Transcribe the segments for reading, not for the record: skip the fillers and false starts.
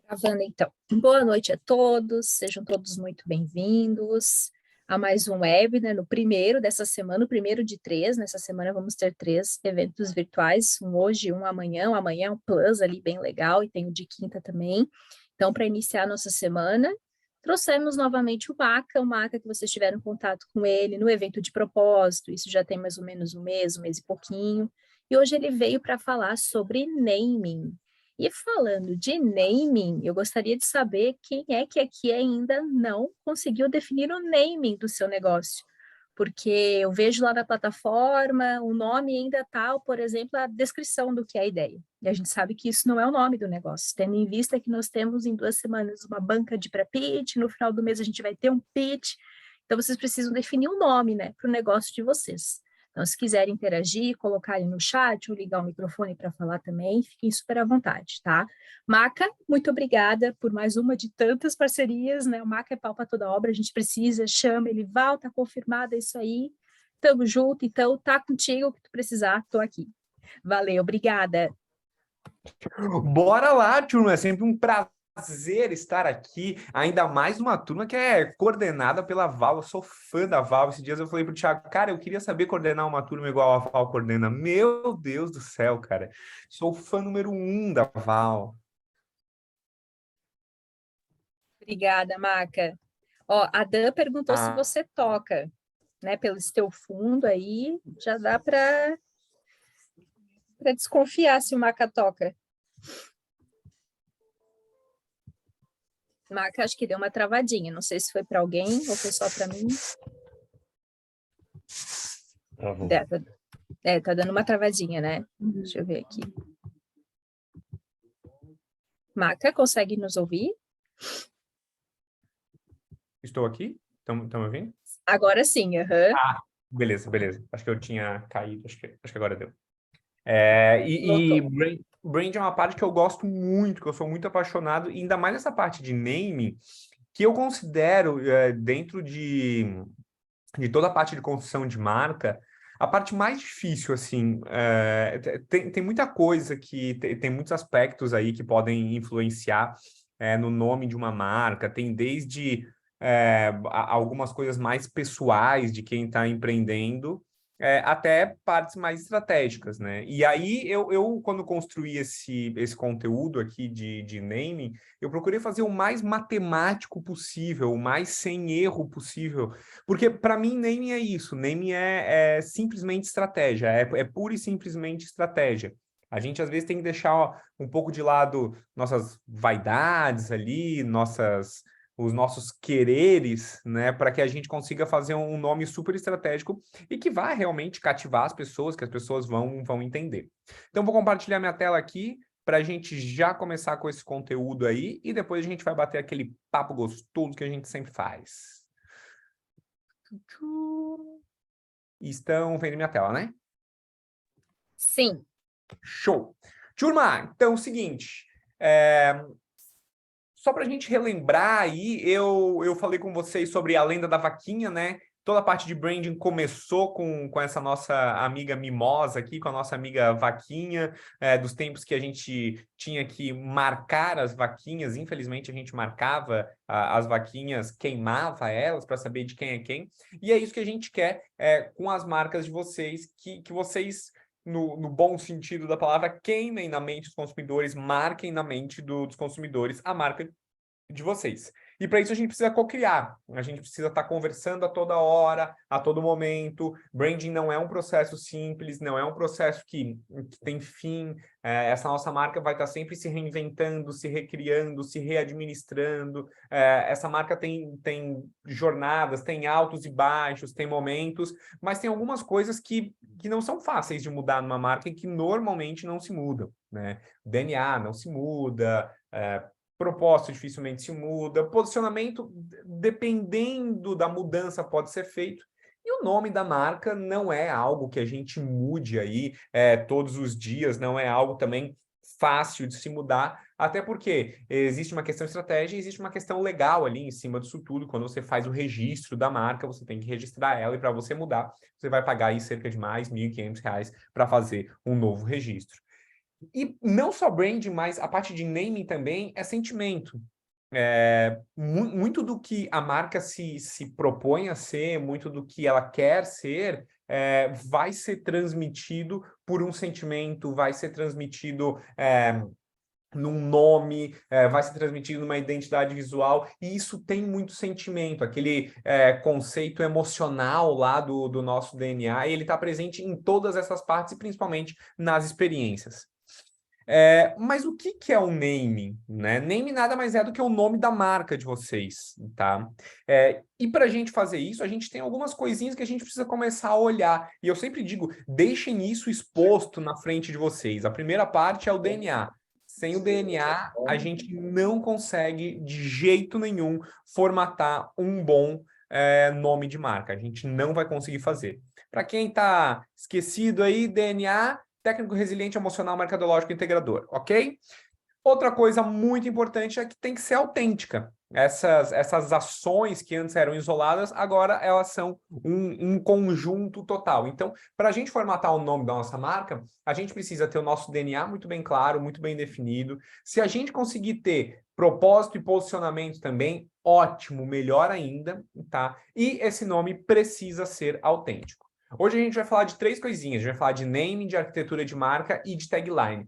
Gravando, então. Boa noite a todos, sejam todos muito bem-vindos a mais um webinar, no primeiro dessa semana, o primeiro de três. Nessa semana vamos ter 3 eventos virtuais, um hoje e um amanhã. O amanhã é um plus ali bem legal e tem o de quinta também. Então, para iniciar a nossa semana, trouxemos novamente o Maca que vocês tiveram contato com ele no evento de propósito, isso já tem mais ou menos um mês e pouquinho, e hoje ele veio para falar sobre naming. E falando de naming, eu gostaria de saber quem é que aqui ainda não conseguiu definir o naming do seu negócio. Porque eu vejo lá na plataforma, o nome ainda está, por exemplo, a descrição do que é a ideia. E a gente sabe que isso não é o nome do negócio, tendo em vista que nós temos em 2 semanas uma banca de pré-pitch, no final do mês a gente vai ter um pitch, então vocês precisam definir um nome, né, para o negócio de vocês. Então, se quiserem interagir, colocarem no chat ou ligar o microfone para falar também, fiquem super à vontade, tá? Maca, muito obrigada por mais uma de tantas parcerias, né? O Maca é pau para toda obra, a gente precisa, chama, ele vai, tá confirmado, é isso aí. Tamo junto, então tá contigo o que tu precisar, tô aqui. Valeu, obrigada. Bora lá, turma, é sempre um prazer estar aqui, ainda mais numa turma que é coordenada pela Val. Eu sou fã da Val. Esses dias eu falei pro Thiago, cara, eu queria saber coordenar uma turma igual a Val coordena. Meu Deus do céu, cara, sou fã número 1 da Val. Obrigada, Maca. Ó, a Dan perguntou se Ah, você toca, né? Pelo teu fundo aí, já dá para desconfiar se o Maca toca. Maca, acho que deu uma travadinha. Não sei se foi para alguém ou foi só para mim. Tá dando uma travadinha, né? Deixa eu ver aqui. Maca, consegue nos ouvir? estou aqui? Estão me ouvindo? Agora sim, aham. Ah, beleza, beleza. Acho que eu tinha caído, acho que agora deu. E Voltou. brand é uma parte que eu gosto muito, que eu sou muito apaixonado, e ainda mais essa parte de naming, que eu considero, dentro de toda a parte de construção de marca, a parte mais difícil, assim, tem muita coisa que, tem muitos aspectos aí que podem influenciar no nome de uma marca, tem desde algumas coisas mais pessoais de quem está empreendendo, até partes mais estratégicas, né? E aí, eu quando construí esse conteúdo aqui de naming, eu procurei fazer o mais matemático possível, o mais sem erro possível, porque para mim naming é isso, naming é simplesmente estratégia, é pura e simplesmente estratégia. A gente às vezes tem que deixar um pouco de lado nossas vaidades ali, os nossos quereres, né, para que a gente consiga fazer um nome super estratégico e que vá realmente cativar as pessoas, que as pessoas vão entender. Então, vou compartilhar minha tela aqui para a gente já começar com esse conteúdo aí e depois a gente vai bater aquele papo gostoso que a gente sempre faz. Estão vendo minha tela, né? Sim. Show! Turma, então é o seguinte, só para a gente relembrar aí, eu falei com vocês sobre a lenda da vaquinha, né? Toda a parte de branding começou com essa nossa amiga mimosa aqui, com a nossa amiga vaquinha, dos tempos que a gente tinha que marcar as vaquinhas. Infelizmente, a gente marcava as vaquinhas, queimava elas para saber de quem é quem. E é isso que a gente quer com as marcas de vocês, que vocês no bom sentido da palavra, queimem na mente dos consumidores, marquem na mente dos consumidores a marca de vocês. E para isso a gente precisa cocriar, a gente precisa estar conversando a toda hora, a todo momento. Branding não é um processo simples, não é um processo que tem fim. Essa nossa marca vai estar sempre se reinventando, se recriando, se readministrando. Essa marca tem jornadas, tem altos e baixos, tem momentos, mas tem algumas coisas que não são fáceis de mudar numa marca e que normalmente não se mudam, né? O DNA não se muda, propósito dificilmente se muda, posicionamento, dependendo da mudança, pode ser feito. E o nome da marca não é algo que a gente mude aí todos os dias, não é algo também fácil de se mudar, até porque existe uma questão de estratégia e existe uma questão legal ali em cima disso tudo. Quando você faz o registro da marca, você tem que registrar ela e para você mudar, você vai pagar aí cerca de mais R$ 1.500 para fazer um novo registro. E não só branding, mas a parte de naming também é sentimento. Muito do que a marca se propõe a ser, muito do que ela quer ser, vai ser transmitido por um sentimento, vai ser transmitido num nome, vai ser transmitido numa identidade visual, e isso tem muito sentimento, aquele conceito emocional lá do nosso DNA, e ele está presente em todas essas partes, e principalmente nas experiências. Mas o que é o naming, né? Naming nada mais é do que o nome da marca de vocês, tá? E para a gente fazer isso, a gente tem algumas coisinhas que a gente precisa começar a olhar. E eu sempre digo, deixem isso exposto na frente de vocês. A primeira parte é o DNA. Sem o DNA, a gente não consegue, de jeito nenhum, formatar um bom nome de marca. A gente não vai conseguir fazer. Para quem está esquecido aí, DNA... técnico resiliente emocional mercadológico integrador, ok? Outra coisa muito importante é que tem que ser autêntica. Essas ações que antes eram isoladas, agora elas são um conjunto total. Então, para a gente formatar o nome da nossa marca, a gente precisa ter o nosso DNA muito bem claro, muito bem definido. Se a gente conseguir ter propósito e posicionamento também, ótimo, melhor ainda, tá? E esse nome precisa ser autêntico. Hoje a gente vai falar de 3 coisinhas. A gente vai falar de naming, de arquitetura de marca e de tagline.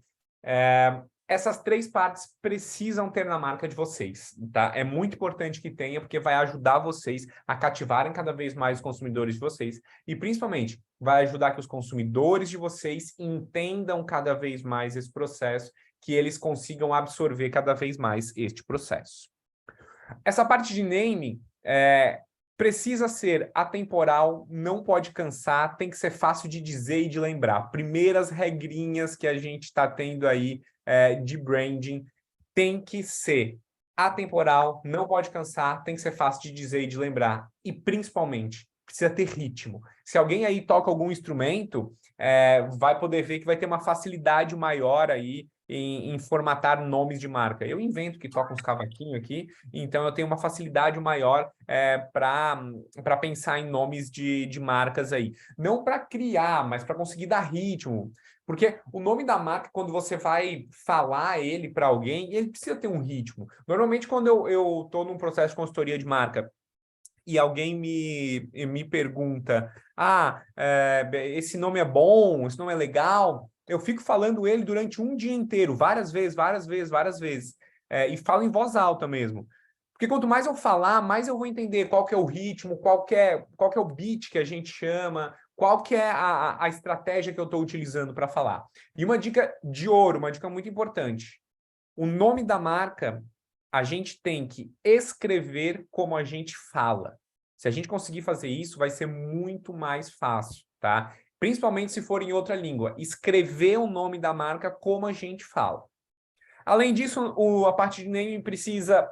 Essas 3 partes precisam ter na marca de vocês, tá? É muito importante que tenha, porque vai ajudar vocês a cativarem cada vez mais os consumidores de vocês e, principalmente, vai ajudar que os consumidores de vocês entendam cada vez mais esse processo, que eles consigam absorver cada vez mais este processo. Essa parte de naming precisa ser atemporal, não pode cansar, tem que ser fácil de dizer e de lembrar. Primeiras regrinhas que a gente está tendo aí de branding tem que ser atemporal, não pode cansar, tem que ser fácil de dizer e de lembrar. E, principalmente, precisa ter ritmo. Se alguém aí toca algum instrumento, vai poder ver que vai ter uma facilidade maior aí em formatar nomes de marca. Eu invento que toca uns cavaquinhos aqui, então eu tenho uma facilidade maior para pensar em nomes de marcas aí. Não para criar, mas para conseguir dar ritmo. Porque o nome da marca, quando você vai falar ele para alguém, ele precisa ter um ritmo. Normalmente, quando eu estou num processo de consultoria de marca e alguém me pergunta, esse nome é bom, esse nome é legal, eu fico falando ele durante um dia inteiro, várias vezes, várias vezes, várias vezes, e falo em voz alta mesmo. Porque quanto mais eu falar, mais eu vou entender qual que é o ritmo, qual que é o beat que a gente chama, qual que é a estratégia que eu estou utilizando para falar. E uma dica de ouro, uma dica muito importante. O nome da marca, a gente tem que escrever como a gente fala. Se a gente conseguir fazer isso, vai ser muito mais fácil, tá? Principalmente se for em outra língua. Escrever o nome da marca como a gente fala. Além disso, a parte de naming precisa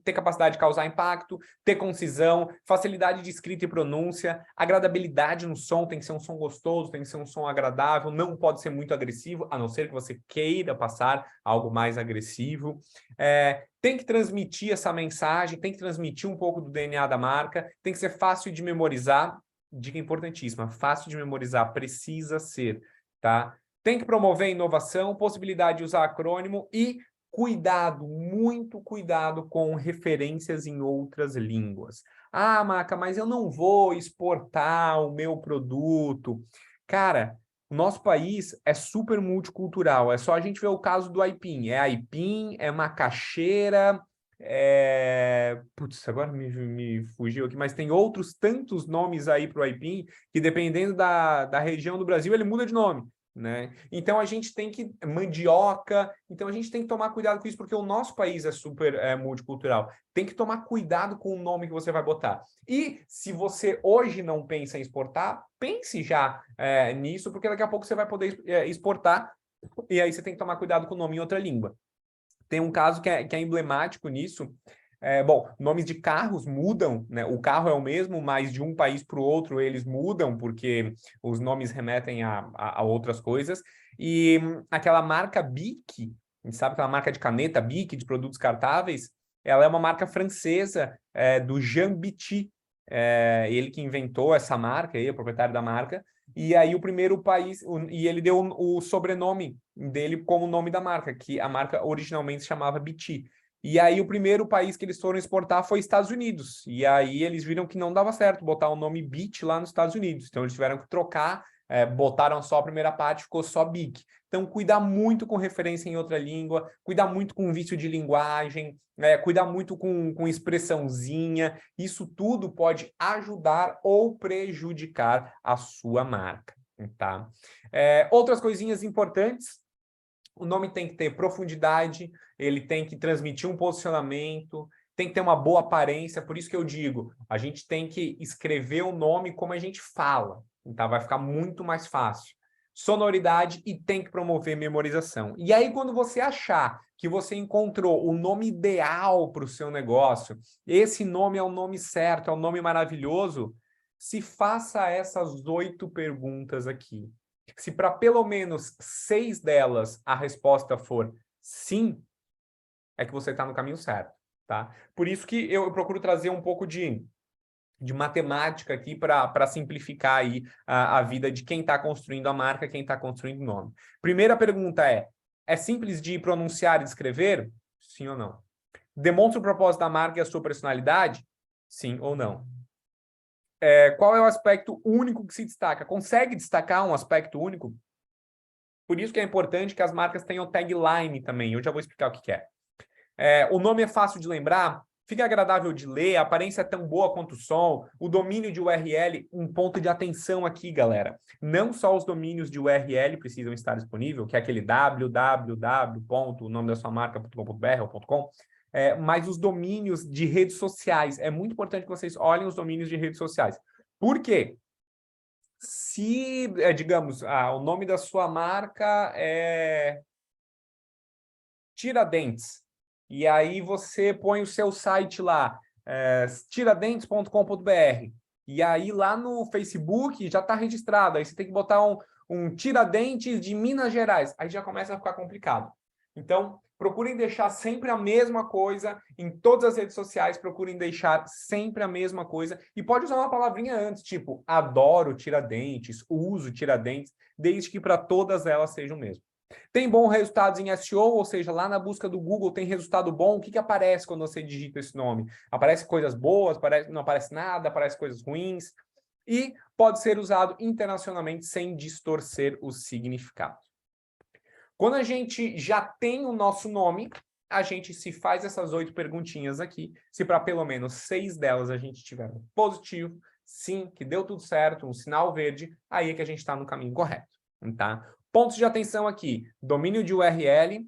ter capacidade de causar impacto, ter concisão, facilidade de escrita e pronúncia, agradabilidade no som, tem que ser um som gostoso, tem que ser um som agradável, não pode ser muito agressivo, a não ser que você queira passar algo mais agressivo. Tem que transmitir essa mensagem, tem que transmitir um pouco do DNA da marca, tem que ser fácil de memorizar, dica importantíssima, fácil de memorizar, precisa ser, tá? Tem que promover inovação, possibilidade de usar acrônimo e cuidado, muito cuidado com referências em outras línguas. Ah, Maca, mas eu não vou exportar o meu produto. Cara, o nosso país é super multicultural. É só a gente ver o caso do aipim. É aipim, é macaxeira, Putz, agora me fugiu aqui, mas tem outros tantos nomes aí para o aipim que, dependendo da região do Brasil, ele muda de nome. Né? Então a gente tem que mandioca, então a gente tem que tomar cuidado com isso, porque o nosso país é super multicultural. Tem que tomar cuidado com o nome que você vai botar. E se você hoje não pensa em exportar, pense já nisso, porque daqui a pouco você vai poder exportar, e aí você tem que tomar cuidado com o nome em outra língua. Tem um caso que é emblemático nisso. Bom, nomes de carros mudam, né? O carro é o mesmo, mas de um país para o outro eles mudam, porque os nomes remetem a outras coisas. E aquela marca Bic, a gente sabe aquela marca de caneta Bic, de produtos cartáveis, ela é uma marca francesa, do Jean Biti. Ele que inventou essa marca, aí, o proprietário da marca. E aí o primeiro país, e ele deu o sobrenome dele como nome da marca, que a marca originalmente se chamava BT. E aí o primeiro país que eles foram exportar foi Estados Unidos. E aí eles viram que não dava certo botar o nome BT lá nos Estados Unidos. Então eles tiveram que trocar, botaram só a primeira parte, ficou só Big. Então cuidar muito com referência em outra língua, cuidar muito com vício de linguagem, cuidar muito com expressãozinha. Isso tudo pode ajudar ou prejudicar a sua marca, tá? Outras coisinhas importantes. O nome tem que ter profundidade, ele tem que transmitir um posicionamento, tem que ter uma boa aparência, por isso que eu digo, a gente tem que escrever o nome como a gente fala, tá? Vai ficar muito mais fácil. Sonoridade e tem que promover memorização. E aí, quando você achar que você encontrou o nome ideal para o seu negócio, esse nome é o nome certo, é o nome maravilhoso, se faça essas 8 perguntas aqui. Se para pelo menos 6 delas a resposta for sim, é que você está no caminho certo, tá? Por isso que eu procuro trazer um pouco de matemática aqui para simplificar aí a vida de quem está construindo a marca, quem está construindo o nome. Primeira pergunta é simples de pronunciar e escrever? Sim ou não? Demonstra o propósito da marca e a sua personalidade? Sim ou não? Qual é o aspecto único que se destaca? Consegue destacar um aspecto único? Por isso que é importante que as marcas tenham tagline também. Eu já vou explicar o que é. O nome é fácil de lembrar, fica agradável de ler, a aparência é tão boa quanto o som, o domínio de URL, um ponto de atenção aqui, galera. Não só os domínios de URL precisam estar disponíveis, que é aquele www.onomedasuamarca.com.br ou .com, mas os domínios de redes sociais. É muito importante que vocês olhem os domínios de redes sociais. Por quê? Se, digamos, o nome da sua marca é Tiradentes, e aí você põe o seu site lá, tiradentes.com.br, e aí lá no Facebook já está registrado, aí você tem que botar um Tiradentes de Minas Gerais, aí já começa a ficar complicado. Então, procurem deixar sempre a mesma coisa em todas as redes sociais, procurem deixar sempre a mesma coisa, e pode usar uma palavrinha antes, tipo, adoro Tiradentes, uso Tiradentes, desde que para todas elas sejam o mesmo. Tem bons resultados em SEO, ou seja, lá na busca do Google tem resultado bom. O que aparece quando você digita esse nome? Aparece coisas boas, não aparece nada, aparece coisas ruins. E pode ser usado internacionalmente sem distorcer o significado. Quando a gente já tem o nosso nome, a gente se faz essas 8 perguntinhas aqui. Se para pelo menos 6 delas a gente tiver um positivo, sim, que deu tudo certo, um sinal verde, aí é que a gente está no caminho correto, tá? Pontos de atenção aqui, domínio de URL,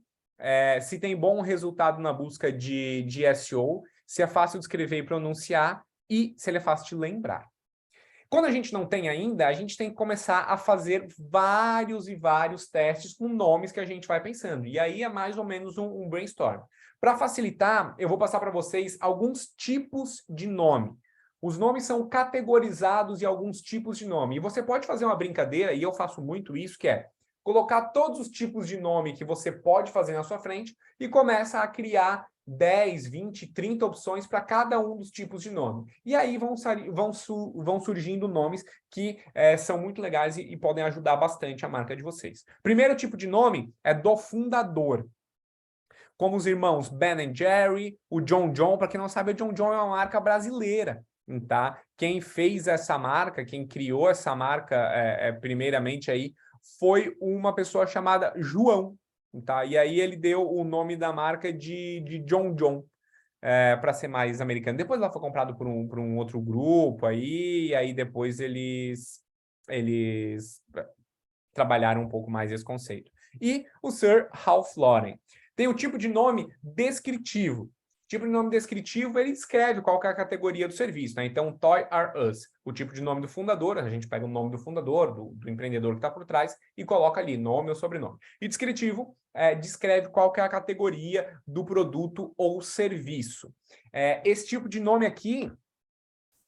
se tem bom resultado na busca de SEO, se é fácil de escrever e pronunciar e se ele é fácil de lembrar. Quando a gente não tem ainda, a gente tem que começar a fazer vários e vários testes com nomes que a gente vai pensando. E aí é mais ou menos um brainstorm. Para facilitar, eu vou passar para vocês alguns tipos de nome. Os nomes são categorizados em alguns tipos de nome. E você pode fazer uma brincadeira, e eu faço muito isso, que é colocar todos os tipos de nome que você pode fazer na sua frente e começa a criar 10, 20, 30 opções para cada um dos tipos de nome. E aí vão surgindo nomes que são muito legais e podem ajudar bastante a marca de vocês. Primeiro tipo de nome é do fundador. Como os irmãos Ben & Jerry, o John John. Para quem não sabe, o John John é uma marca brasileira. Tá? Quem fez essa marca, quem criou essa marca, primeiramente aí, foi uma pessoa chamada João. Tá? E aí ele deu o nome da marca de John John, para ser mais americano. Depois ela foi comprado por um outro grupo aí, e aí depois eles trabalharam um pouco mais esse conceito. E o Sir Ralph Lauren. Tem o tipo de nome descritivo. O tipo de nome descritivo, ele descreve qual que é a categoria do serviço, né? Então, Toy R Us, o tipo de nome do fundador, a gente pega o nome do fundador, do empreendedor que está por trás e coloca ali nome ou sobrenome. E descritivo descreve qual que é a categoria do produto ou serviço. Esse tipo de nome aqui,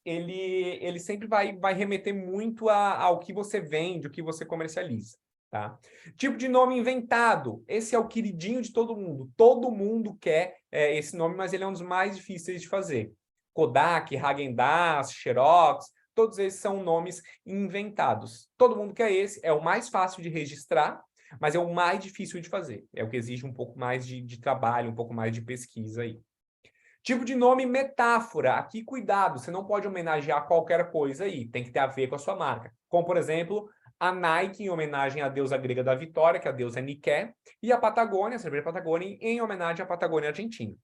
ele sempre vai remeter muito ao que você vende, o que você comercializa. Tá? Tipo de nome inventado. Esse é o queridinho de todo mundo. Todo mundo quer esse nome, mas ele é um dos mais difíceis de fazer. Kodak, Häagen-Dazs, Xerox, todos esses são nomes inventados. Todo mundo quer esse, é o mais fácil de registrar, mas é o mais difícil de fazer. É o que exige um pouco mais de trabalho, um pouco mais de pesquisa aí. Tipo de nome metáfora. Aqui, cuidado, você não pode homenagear qualquer coisa aí, tem que ter a ver com a sua marca. Como, por exemplo, a Nike em homenagem à deusa grega da vitória, que a deusa é Nike, e a Patagônia, a cerveja Patagônia, em homenagem à Patagônia Argentina.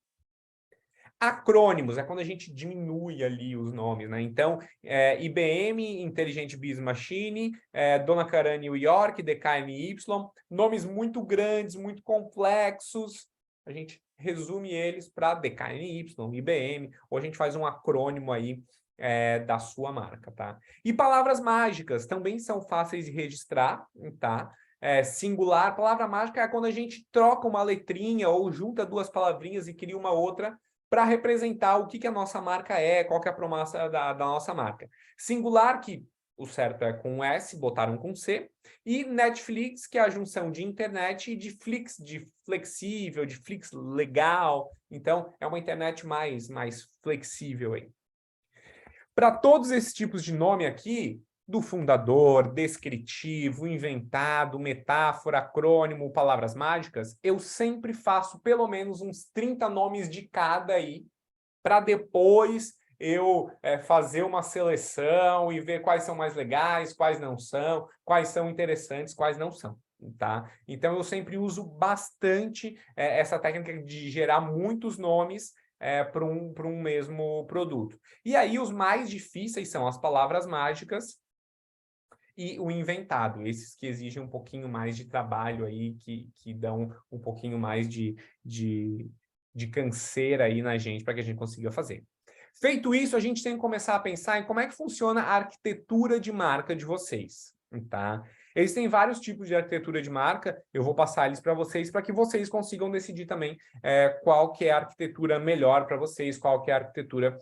Acrônimos é quando a gente diminui ali os nomes, né? Então, IBM, Intelligent Business Machine, Dona Karan New York, DKNY, nomes muito grandes, muito complexos. A gente resume eles para DKNY, IBM, ou a gente faz um acrônimo aí da sua marca, tá? E palavras mágicas também são fáceis de registrar, tá? Singular, palavra mágica é quando a gente troca uma letrinha ou junta duas palavrinhas e cria uma outra para representar o que a nossa marca é, qual que é a promessa da nossa marca. Singular, que o certo é com S, botaram com C, e Netflix, que é a junção de internet e de flix, de flexível, de flix legal. Então, é uma internet mais flexível aí. Para todos esses tipos de nome aqui, do fundador, descritivo, inventado, metáfora, acrônimo, palavras mágicas, eu sempre faço pelo menos uns 30 nomes de cada aí, para depois eu fazer uma seleção e ver quais são mais legais, quais não são, quais são interessantes, quais não são. Tá? Então, eu sempre uso bastante essa técnica de gerar muitos nomes para um mesmo produto. E aí, os mais difíceis são as palavras mágicas e o inventado, esses que exigem um pouquinho mais de trabalho aí, que dão um pouquinho mais de canseira aí na gente para que a gente consiga fazer. Feito isso, a gente tem que começar a pensar em como é que funciona a arquitetura de marca de vocês, tá? Existem vários tipos de arquitetura de marca, eu vou passar eles para vocês que vocês consigam decidir também qual que é a arquitetura melhor para vocês, qual que é a arquitetura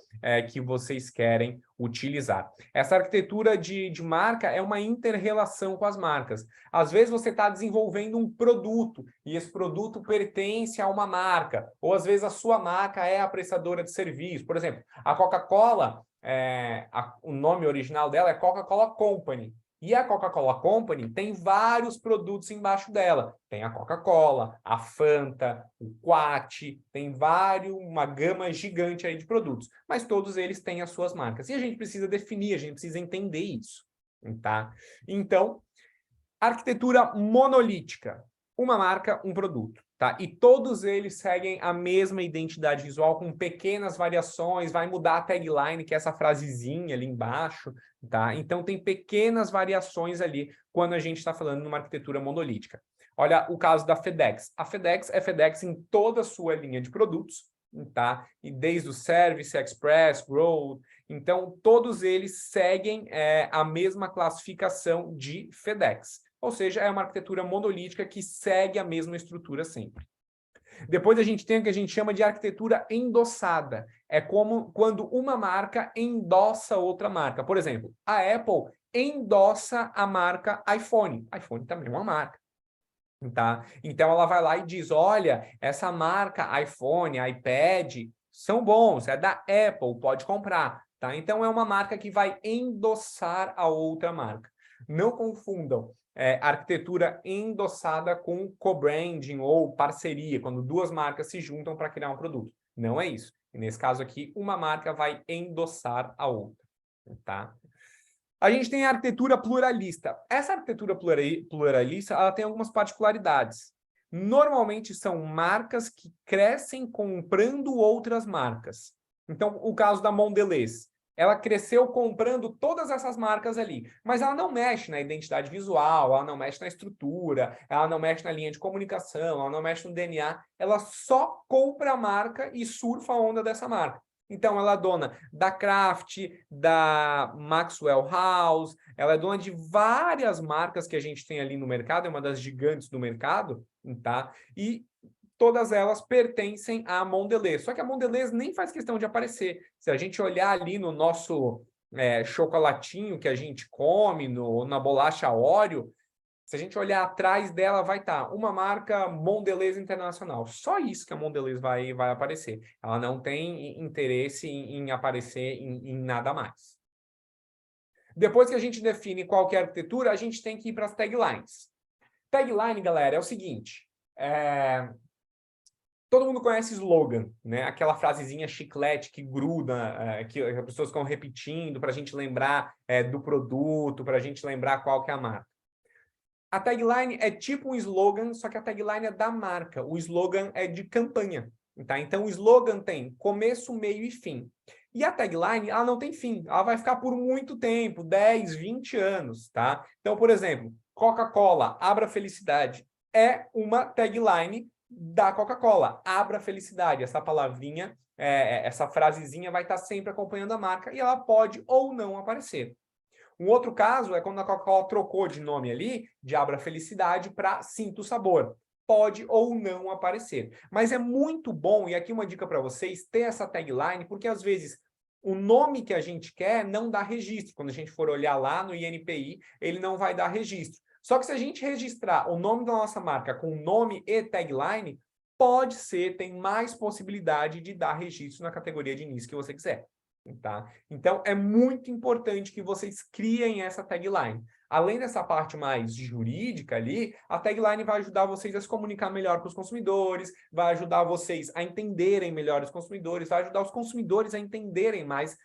que vocês querem utilizar. Essa arquitetura de marca é uma inter-relação com as marcas. Às vezes você está desenvolvendo um produto e esse produto pertence a uma marca, ou às vezes a sua marca é a prestadora de serviço. Por exemplo, a Coca-Cola, o nome original dela é Coca-Cola Company. E a Coca-Cola Company tem vários produtos embaixo dela. Tem a Coca-Cola, a Fanta, o Quat, tem uma gama gigante aí de produtos. Mas todos eles têm as suas marcas. E a gente precisa definir, a gente precisa entender isso. Tá? Então, arquitetura monolítica. Uma marca, um produto. Tá? E todos eles seguem a mesma identidade visual com pequenas variações, vai mudar a tagline, que é essa frasezinha ali embaixo, tá? Então tem pequenas variações ali quando a gente está falando numa arquitetura monolítica. Olha o caso da FedEx. A FedEx é FedEx em toda a sua linha de produtos, tá? E desde o Service, Express, Road, então todos eles seguem a mesma classificação de FedEx. Ou seja, é uma arquitetura monolítica que segue a mesma estrutura sempre. Depois a gente tem o que a gente chama de arquitetura endossada. É como quando uma marca endossa outra marca. Por exemplo, a Apple endossa a marca iPhone. iPhone também é uma marca. Tá? Então ela vai lá e diz, olha, essa marca iPhone, iPad, são bons, é da Apple, pode comprar. Tá? Então é uma marca que vai endossar a outra marca. Não confundam arquitetura endossada com co-branding ou parceria, quando duas marcas se juntam para criar um produto. Não é isso. E nesse caso aqui, uma marca vai endossar a outra. Tá? A gente tem a arquitetura pluralista. Essa arquitetura pluralista, ela tem algumas particularidades. Normalmente são marcas que crescem comprando outras marcas. Então, o caso da Mondelez. Ela cresceu comprando todas essas marcas ali, mas ela não mexe na identidade visual, ela não mexe na estrutura, ela não mexe na linha de comunicação, ela não mexe no DNA, ela só compra a marca e surfa a onda dessa marca. Então, ela é dona da Kraft, da Maxwell House, ela é dona de várias marcas que a gente tem ali no mercado, é uma das gigantes do mercado, tá? E todas elas pertencem à Mondelez. Só que a Mondelez nem faz questão de aparecer. Se a gente olhar ali no nosso chocolatinho que a gente come, na bolacha Oreo, se a gente olhar atrás dela, vai estar uma marca Mondelez Internacional. Só isso que a Mondelez vai aparecer. Ela não tem interesse em aparecer em nada mais. Depois que a gente define qual que é a arquitetura, a gente tem que ir para as taglines. Tagline, galera, é o seguinte, todo mundo conhece slogan, né? Aquela frasezinha chiclete que gruda, que as pessoas ficam repetindo para a gente lembrar do produto, para a gente lembrar qual que é a marca. A tagline é tipo um slogan, só que a tagline é da marca. O slogan é de campanha, tá? Então, o slogan tem começo, meio e fim. E a tagline, ela não tem fim. Ela vai ficar por muito tempo, 10, 20 anos, tá? Então, por exemplo, Coca-Cola, abra felicidade. É uma tagline da Coca-Cola. Abra felicidade. Essa palavrinha, essa frasezinha vai estar sempre acompanhando a marca e ela pode ou não aparecer. Um outro caso é quando a Coca-Cola trocou de nome ali, de Abra Felicidade, para Sinta o Sabor. Pode ou não aparecer. Mas é muito bom, e aqui uma dica para vocês, ter essa tagline, porque às vezes o nome que a gente quer não dá registro. Quando a gente for olhar lá no INPI, ele não vai dar registro. Só que se a gente registrar o nome da nossa marca com nome e tagline, pode ser, tem mais possibilidade de dar registro na categoria de início que você quiser. Tá? Então, é muito importante que vocês criem essa tagline. Além dessa parte mais jurídica ali, a tagline vai ajudar vocês a se comunicar melhor com os consumidores, vai ajudar vocês a entenderem melhor os consumidores, vai ajudar os consumidores a entenderem mais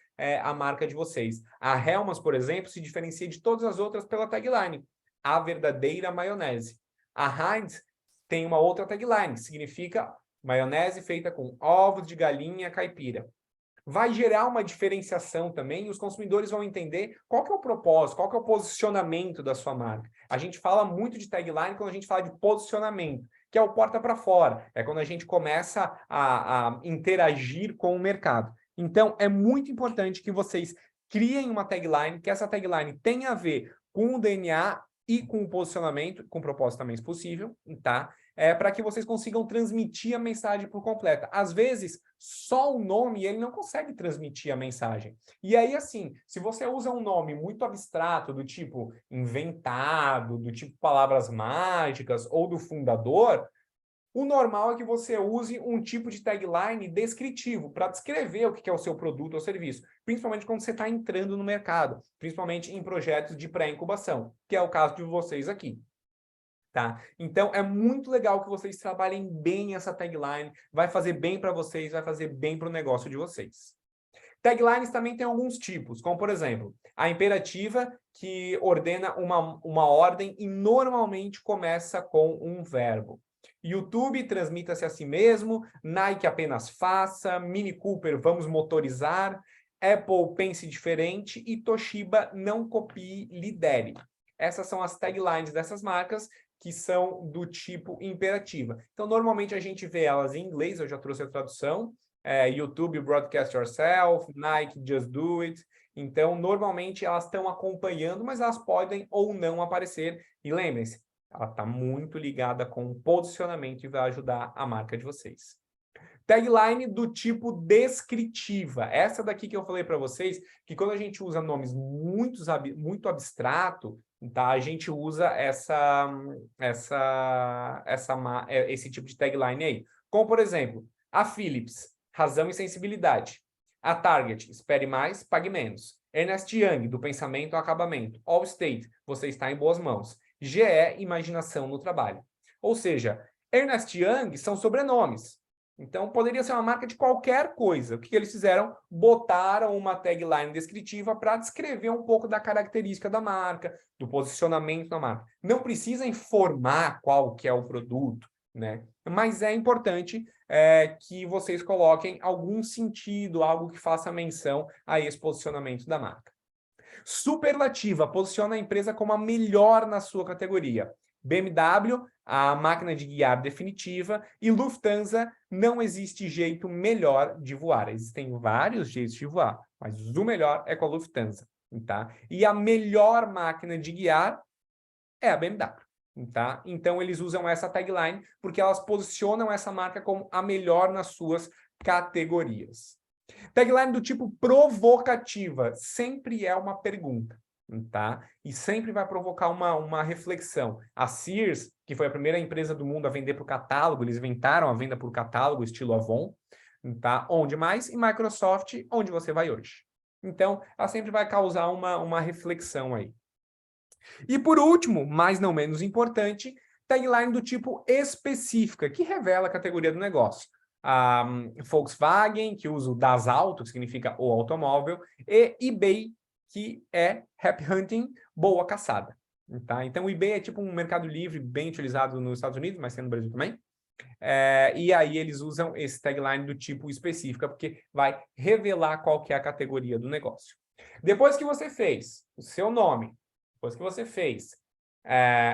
a marca de vocês. A Hellmann's, por exemplo, se diferencia de todas as outras pela tagline, a verdadeira maionese. A Heinz tem uma outra tagline, que significa maionese feita com ovos de galinha caipira. Vai gerar uma diferenciação também e os consumidores vão entender qual que é o propósito, qual que é o posicionamento da sua marca. A gente fala muito de tagline quando a gente fala de posicionamento, que é o porta para fora, é quando a gente começa a interagir com o mercado. Então, é muito importante que vocês criem uma tagline, que essa tagline tenha a ver com o DNA e com o posicionamento, com o propósito também, se possível, tá? Para que vocês consigam transmitir a mensagem por completa. Às vezes, só o nome, ele não consegue transmitir a mensagem. E aí, assim, se você usa um nome muito abstrato, do tipo inventado, do tipo palavras mágicas, ou do fundador, o normal é que você use um tipo de tagline descritivo para descrever o que é o seu produto ou serviço, principalmente quando você está entrando no mercado, principalmente em projetos de pré-incubação, que é o caso de vocês aqui. Tá? Então, é muito legal que vocês trabalhem bem essa tagline, vai fazer bem para vocês, vai fazer bem para o negócio de vocês. Taglines também tem alguns tipos, como, por exemplo, a imperativa, que ordena uma ordem e normalmente começa com um verbo. YouTube, transmita-se a si mesmo. Nike, apenas faça. Mini Cooper, vamos motorizar. Apple, pense diferente. E Toshiba, não copie, lidere. Essas são as taglines dessas marcas que são do tipo imperativa. Então, normalmente a gente vê elas em inglês, eu já trouxe a tradução, YouTube, Broadcast Yourself, Nike, Just Do It. Então, normalmente elas estão acompanhando, mas elas podem ou não aparecer. E lembrem-se, ela está muito ligada com o posicionamento e vai ajudar a marca de vocês. Tagline do tipo descritiva. Essa daqui que eu falei para vocês, que quando a gente usa nomes muito abstrato, tá? A gente usa esse tipo de tagline aí. Como, por exemplo, a Philips, razão e sensibilidade. A Target, espere mais, pague menos. Ernest Young, do pensamento ao acabamento. Allstate, você está em boas mãos. GE, imaginação no trabalho. Ou seja, Ernest Young são sobrenomes. Então, poderia ser uma marca de qualquer coisa. O que eles fizeram? Botaram uma tagline descritiva para descrever um pouco da característica da marca, do posicionamento da marca. Não precisa informar qual que é o produto, né? Mas é importante que vocês coloquem algum sentido, algo que faça menção a esse posicionamento da marca. Superlativa, posiciona a empresa como a melhor na sua categoria. BMW, a máquina de guiar definitiva, e Lufthansa, não existe jeito melhor de voar. Existem vários jeitos de voar, mas o melhor é com a Lufthansa, tá? E a melhor máquina de guiar é a BMW, tá? Então, eles usam essa tagline porque elas posicionam essa marca como a melhor nas suas categorias. Tagline do tipo provocativa, sempre é uma pergunta, tá? E sempre vai provocar uma reflexão. A Sears, que foi a primeira empresa do mundo a vender por catálogo, eles inventaram a venda por catálogo, estilo Avon, tá? Onde mais? E Microsoft, onde você vai hoje? Então, ela sempre vai causar uma reflexão aí. E por último, mas não menos importante, tagline do tipo específica, que revela a categoria do negócio. A Volkswagen, que usa o das Auto, que significa o automóvel, e eBay, que é Happy Hunting, boa caçada. Tá? Então, o eBay é tipo um mercado livre bem utilizado nos Estados Unidos, mas tem no Brasil também. E aí eles usam esse tagline do tipo específica, porque vai revelar qual que é a categoria do negócio. Depois que você fez o seu nome, depois que você fez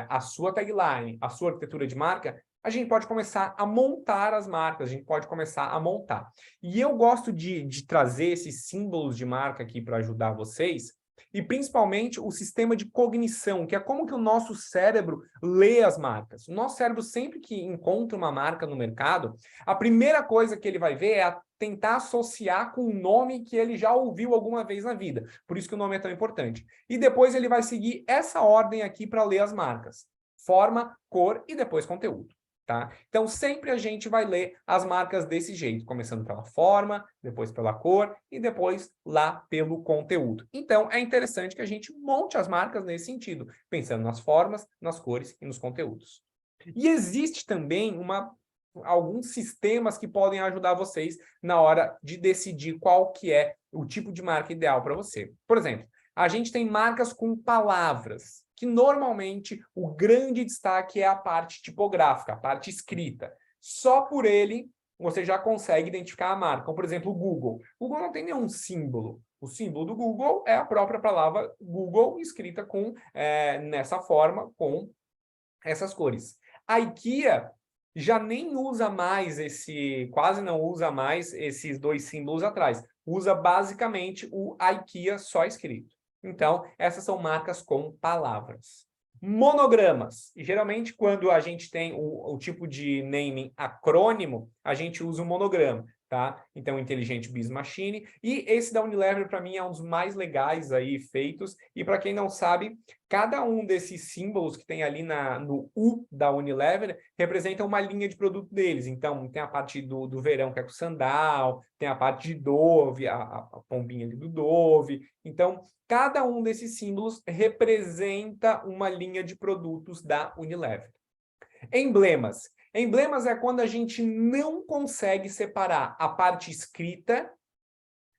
a sua tagline, a sua arquitetura de marca, a gente pode começar a montar as marcas, a gente pode começar a montar. E eu gosto de trazer esses símbolos de marca aqui para ajudar vocês, e principalmente o sistema de cognição, que é como que o nosso cérebro lê as marcas. O nosso cérebro, sempre que encontra uma marca no mercado, a primeira coisa que ele vai ver é tentar associar com um nome que ele já ouviu alguma vez na vida. Por isso que o nome é tão importante. E depois ele vai seguir essa ordem aqui para ler as marcas. Forma, cor e depois conteúdo. Tá? Então, sempre a gente vai ler as marcas desse jeito, começando pela forma, depois pela cor e depois lá pelo conteúdo. Então, é interessante que a gente monte as marcas nesse sentido, pensando nas formas, nas cores e nos conteúdos. E existe também alguns sistemas que podem ajudar vocês na hora de decidir qual que é o tipo de marca ideal para você. Por exemplo, a gente tem marcas com palavras, que normalmente o grande destaque é a parte tipográfica, a parte escrita. Só por ele você já consegue identificar a marca. Como, por exemplo, o Google. O Google não tem nenhum símbolo. O símbolo do Google é a própria palavra Google escrita nessa forma, com essas cores. A IKEA já nem usa mais quase não usa mais esses dois símbolos atrás. Usa basicamente o IKEA só escrito. Então, essas são marcas com palavras. Monogramas. E, geralmente, quando a gente tem o tipo de naming acrônimo, a gente usa o monograma. Tá? Então, Intelligent Biz Machine. E esse da Unilever, para mim, é um dos mais legais aí feitos. E, para quem não sabe, cada um desses símbolos que tem ali no U da Unilever representa uma linha de produto deles. Então, tem a parte do verão, que é com sandal, tem a parte de Dove, a pombinha ali do Dove. Então, cada um desses símbolos representa uma linha de produtos da Unilever. Emblemas. Emblemas é quando a gente não consegue separar a parte escrita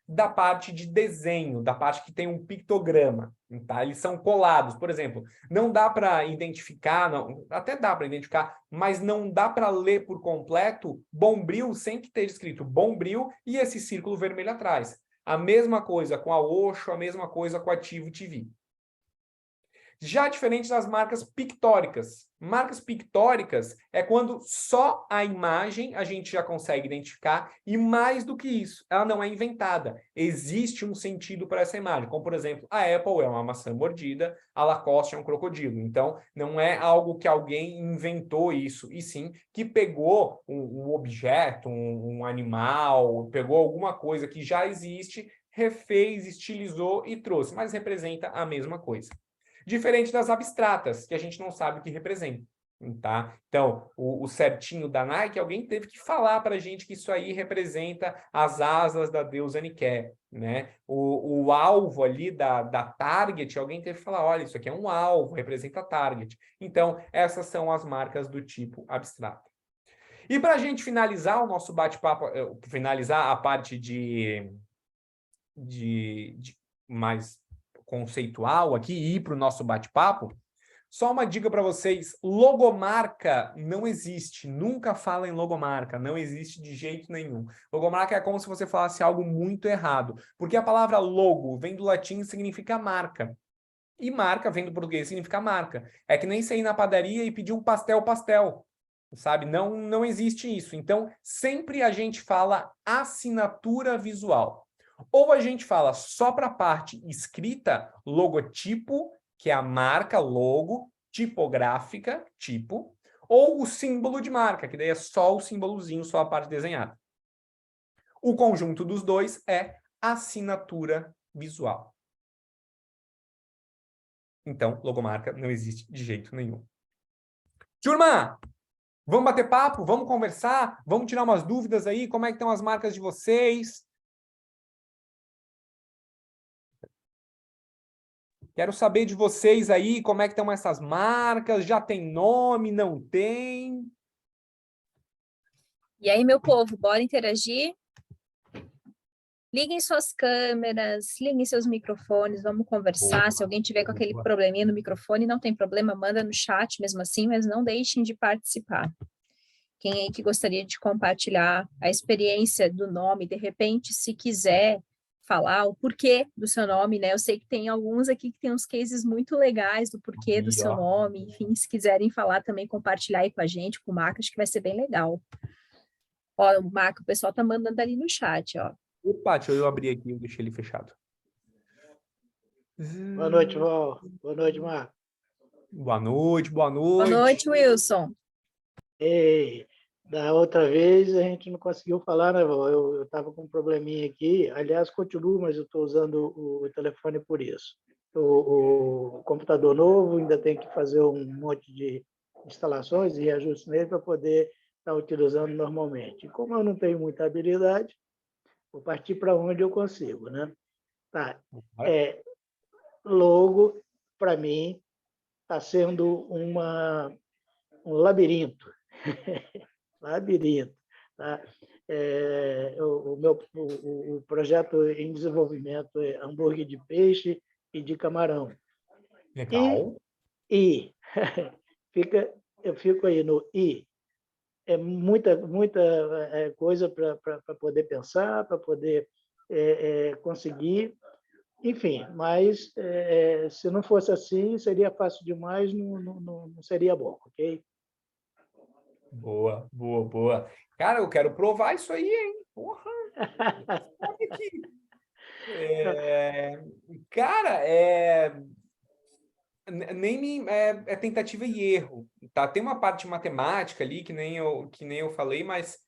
da parte de desenho, da parte que tem um pictograma, tá? Eles são colados, por exemplo, não dá para identificar, não, até dá para identificar, mas não dá para ler por completo Bombril sem que esteja escrito Bombril e esse círculo vermelho atrás. A mesma coisa com a Osho, a mesma coisa com a Tivo TV. Já diferente das marcas pictóricas. Marcas pictóricas é quando só a imagem a gente já consegue identificar e mais do que isso, ela não é inventada. Existe um sentido para essa imagem, como por exemplo, a Apple é uma maçã mordida, a Lacoste é um crocodilo. Então, não é algo que alguém inventou isso, e sim que pegou um objeto, um animal, pegou alguma coisa que já existe, refez, estilizou e trouxe, mas representa a mesma coisa. Diferente das abstratas, que a gente não sabe o que representa. Tá? Então, o certinho da Nike, alguém teve que falar para a gente que isso aí representa as asas da deusa Nike. Né? O alvo ali da Target, alguém teve que falar, olha, isso aqui é um alvo, representa a Target. Então, essas são as marcas do tipo abstrato. E para a gente finalizar o nosso bate-papo, finalizar a parte de mais conceitual aqui e ir para o nosso bate-papo, só uma dica para vocês, logomarca não existe, nunca fala em logomarca, não existe de jeito nenhum. Logomarca é como se você falasse algo muito errado, porque a palavra logo vem do latim e significa marca, e marca vem do português e significa marca. É que nem você ir na padaria e pedir um pastel, sabe? Não existe isso. Então, sempre a gente fala assinatura visual. Ou a gente fala só para a parte escrita, logotipo, que é a marca, logo, tipográfica, tipo, ou o símbolo de marca, que daí é só o símbolozinho, só a parte desenhada. O conjunto dos dois é assinatura visual. Então, logomarca não existe de jeito nenhum. Turma, vamos bater papo? Vamos conversar? Vamos tirar umas dúvidas aí? Como é que estão as marcas de vocês? Quero saber de vocês aí, como é que estão essas marcas, já tem nome, não tem? E aí, meu povo, bora interagir? Liguem suas câmeras, liguem seus microfones, vamos conversar. Boa, Se alguém tiver com aquele boa. probleminha no microfone, não tem problema, manda no chat mesmo assim, mas não deixem de participar. Quem aí que gostaria de compartilhar a experiência do nome, de repente, se quiser falar o porquê do seu nome, né? Eu sei que tem alguns aqui que tem uns cases muito legais do porquê do Aí, seu ó. nome, enfim, se quiserem falar também, compartilhar aí com a gente, com o Marco, acho que vai ser bem legal. Ó, o Marco, o pessoal tá mandando ali no chat, ó. Opa, deixa eu abrir aqui, eu deixei ele fechado. Boa noite, Val. Boa noite, Marco. Boa noite, boa Boa noite. noite, Wilson. Ei, da outra vez a gente não conseguiu falar, né, Val? Eu estava com um probleminha aqui. Aliás, continuo, mas eu estou usando o telefone por isso. O computador novo, ainda tem que fazer um monte de instalações e ajustes nele para poder estar utilizando normalmente. E como eu não tenho muita habilidade, vou partir para onde eu consigo, né? Tá. Logo, para mim, está sendo um labirinto. Labirinto. Tá? O projeto em desenvolvimento é hambúrguer de peixe e de camarão. Legal. E eu fico aí no I. É muita coisa para poder pensar, para poder conseguir. Enfim, mas se não fosse assim, seria fácil demais, não seria bom, ok? Boa, boa, boa. Cara, eu quero provar isso aí, hein? Porra, sabe aqui. É, cara, nem me, é tentativa e erro, tá? Tem uma parte de matemática ali que nem eu falei, mas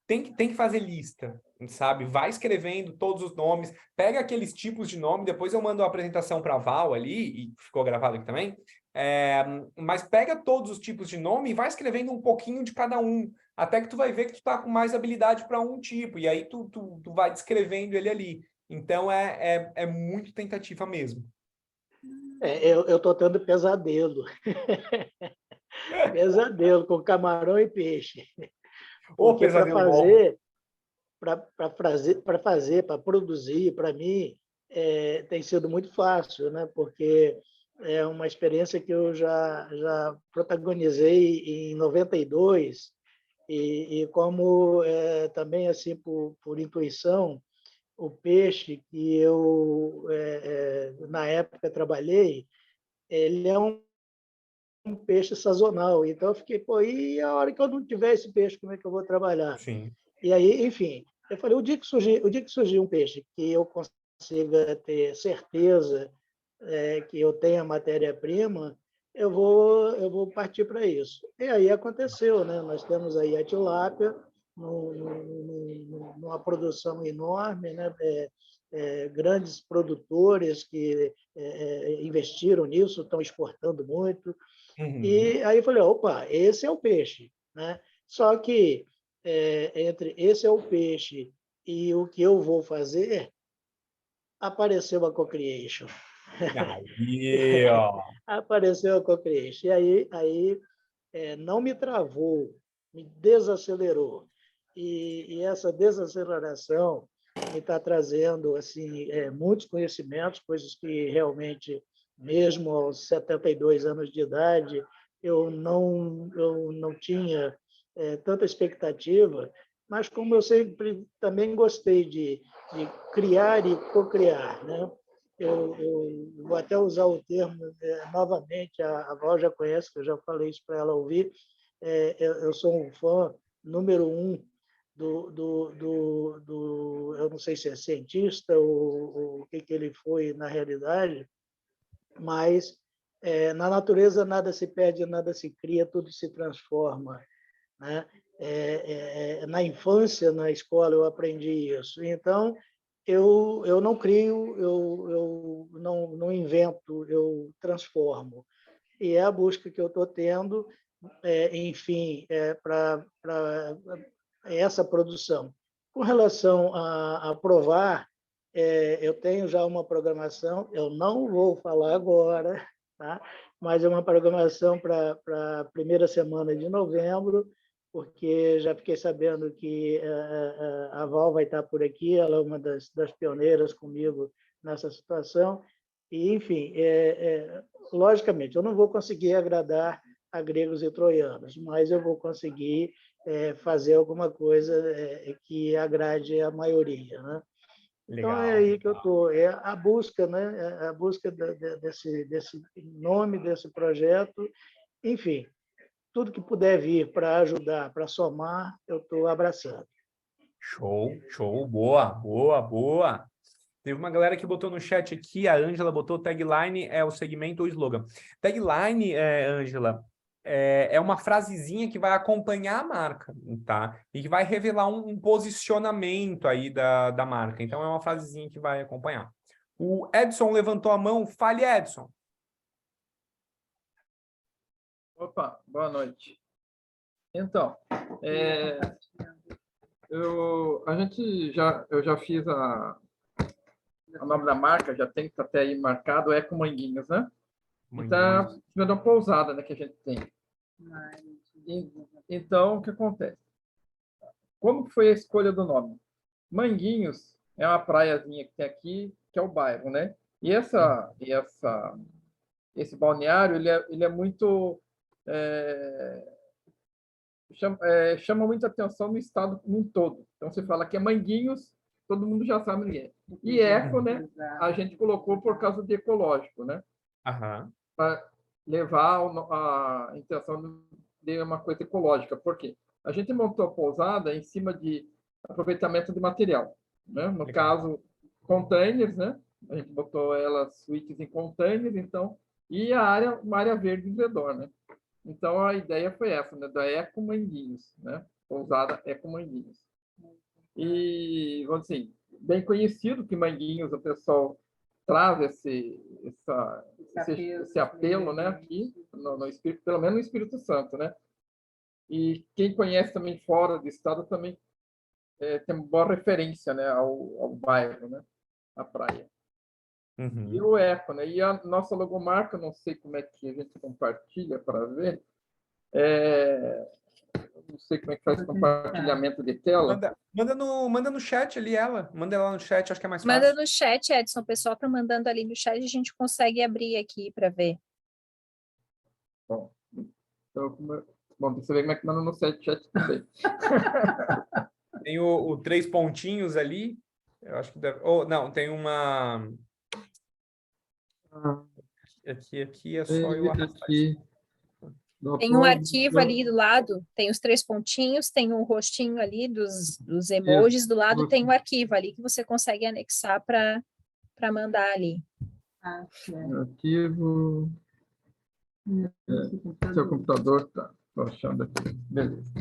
tem que fazer lista, sabe? Vai escrevendo todos os nomes, pega aqueles tipos de nome, depois eu mando a apresentação para a Val ali, e ficou gravado aqui também. Mas pega todos os tipos de nome e vai escrevendo um pouquinho de cada um, até que tu vai ver que tu tá com mais habilidade para um tipo, e aí tu vai descrevendo ele ali. Então é muito tentativa mesmo. Eu estou tendo pesadelo. Pesadelo com camarão e peixe. Ô, Porque pesadelo bom. para produzir, para mim, tem sido muito fácil, né? Porque é uma experiência que eu já protagonizei em 92 e como também assim por intuição, o peixe que eu na época trabalhei, ele é um peixe sazonal. Então eu fiquei, pô, e a hora que eu não tiver esse peixe, como é que eu vou trabalhar? Sim. E aí, enfim, eu falei, o dia que surgir um peixe que eu consiga ter certeza que eu tenho a matéria-prima, eu vou partir para isso. E aí aconteceu, né? Nós temos aí a tilápia numa produção enorme, né? Grandes produtores que investiram nisso, estão exportando muito. Uhum. E aí eu falei, opa, esse é o peixe, né? Só que entre esse é o peixe e o que eu vou fazer, apareceu a co-creation. Aí, ó. Apareceu a co-creation. E aí não me travou, me desacelerou. E essa desaceleração me está trazendo assim, muitos conhecimentos, coisas que realmente, mesmo aos 72 anos de idade, eu não tinha tanta expectativa, mas como eu sempre também gostei de criar e co-criar, né? Eu vou até usar o termo novamente, a Val já conhece, que eu já falei isso para ela ouvir. Eu sou um fã número um eu não sei se é cientista ou o que ele foi na realidade, mas na natureza nada se perde, nada se cria, tudo se transforma, né? Na infância, na escola, eu aprendi isso. Então, eu não crio, eu não invento, eu transformo. E é a busca que eu estou tendo, enfim, para essa produção. Com relação a provar, eu tenho já uma programação, eu não vou falar agora, tá? Mas é uma programação para a primeira semana de novembro, porque já fiquei sabendo que a Val vai estar por aqui, ela é uma das pioneiras comigo nessa situação. E, enfim, logicamente, eu não vou conseguir agradar a gregos e troianos, mas eu vou conseguir fazer alguma coisa que agrade a maioria, né? Então, Legal. é aí que eu estou. É a busca, né? É a busca desse nome, desse projeto. Enfim, tudo que puder vir para ajudar, para somar, eu estou abraçando. Show, show, boa, boa, boa. Teve uma galera que botou no chat aqui, a Ângela botou tagline é o segmento ou slogan. Tagline, Ângela, é uma frasezinha que vai acompanhar a marca, tá? E que vai revelar um posicionamento aí da marca. Então, é uma frasezinha que vai acompanhar. O Edson levantou a mão. Fale, Edson. Opa, boa noite. Então, eu já fiz o nome da marca, já tem que até aí marcado, Eco Manguinhos, né? Então, em cima de uma pousada, né, que a gente tem. Então, o que acontece? Como foi a escolha do nome? Manguinhos é uma praiazinha que tem aqui, que é o bairro, né? E esse balneário, ele é muito... chama muita atenção no estado como um todo. Então, você fala que é Manguinhos, todo mundo já sabe o que é. E eco, né? A gente colocou por causa de ecológico, né? Para levar a intenção de uma coisa ecológica. Por quê? A gente montou a pousada em cima de aproveitamento de material, né? No caso, containers, né? A gente botou elas suítes em containers, então, e uma área verde em redor, né? Então, a ideia foi essa, né? Da Eco Manguinhos, né? Pousada Eco Manguinhos. E, vamos assim, bem conhecido que Manguinhos, o pessoal traz esse apelo, né? Aqui, no Espírito, pelo menos no Espírito Santo, né? E quem conhece também fora do estado também tem uma boa referência, né? Ao bairro, né? A praia. E o Eco, né? E a nossa logomarca, não sei como é que a gente compartilha para ver. Não sei como é que faz compartilhamento de tela. Manda no chat ali ela. Manda ela no chat, acho que é mais fácil. Manda no chat, Edson. O pessoal tá mandando ali no chat, a gente consegue abrir aqui para ver. Bom, então, você vê como é que manda no chat também. Tem o 3 pontinhos ali. Eu acho que deve... não, tem uma... Aqui é só eu arrastar isso. Tem um arquivo ali do lado, tem os 3 pontinhos, tem um rostinho ali dos emojis, do lado tem um arquivo ali que você consegue anexar para mandar ali. Arquivo... seu computador tá. Estou achando aqui. Beleza.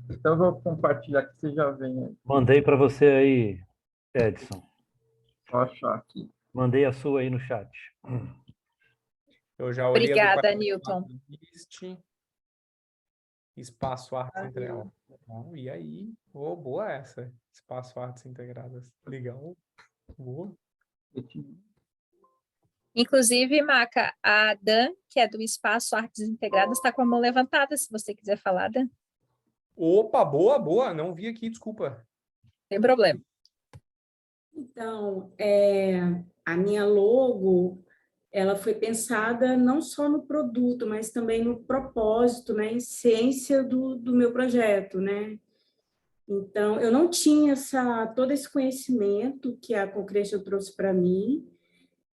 Então eu vou compartilhar aqui, você já vem aí. Mandei para você aí, Edson. Vou achar aqui. Mandei a sua aí no chat. Eu já olhei. Obrigada, Newton. Espaço artes integradas. E aí? Boa essa. Espaço artes integradas. Legal. Boa. Inclusive, Maca, a Dan, que é do Espaço Artes Integradas, está com a mão levantada, se você quiser falar, Dan. Opa, boa. Não vi aqui, desculpa. Sem problema. Então, a minha logo, ela foi pensada não só no produto, mas também no propósito, na essência do meu projeto, né? Então, eu não tinha todo esse conhecimento que a Concretion trouxe para mim,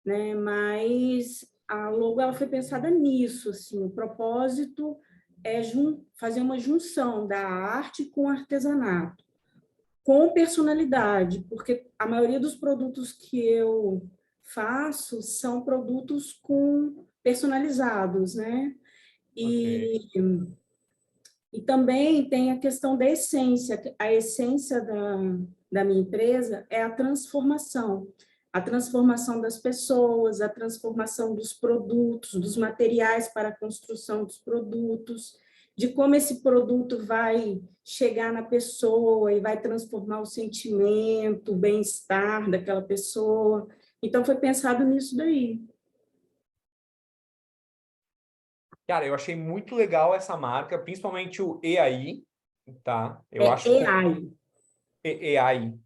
né? Mas a logo ela foi pensada nisso, assim, o propósito é fazer uma junção da arte com o artesanato, com personalidade, porque a maioria dos produtos que eu faço são produtos personalizados, né? E também tem a questão da essência. A essência da minha empresa é a transformação das pessoas, a transformação dos produtos, dos materiais para a construção dos produtos. de como esse produto vai chegar na pessoa e vai transformar o sentimento, o bem-estar daquela pessoa. Então, foi pensado nisso daí. Cara, eu achei muito legal essa marca, principalmente o EAI, tá? Eu acho EAI. EAI.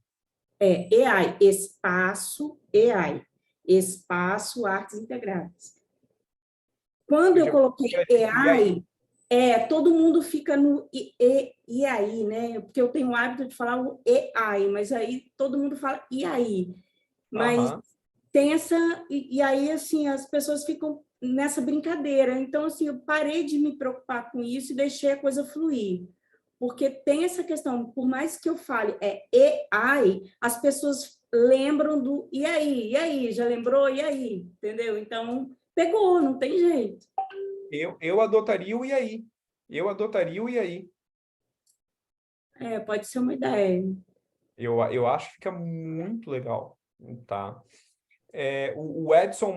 EAI, Espaço EAI, Espaço Artes Integradas. Quando eu coloquei EAI, todo mundo fica no EAI, né? Porque eu tenho o hábito de falar o EAI, mas aí todo mundo fala EAI. Mas tem essa... E aí, assim, as pessoas ficam nessa brincadeira. Então, assim, eu parei de me preocupar com isso e deixei a coisa fluir. Porque tem essa questão, por mais que eu fale EAI, as pessoas lembram do e aí, já lembrou? E aí? Entendeu? Então, pegou, não tem jeito. Eu adotaria o EAI. Eu adotaria o EAI. Pode ser uma ideia. Eu acho que fica muito legal, tá? O Edson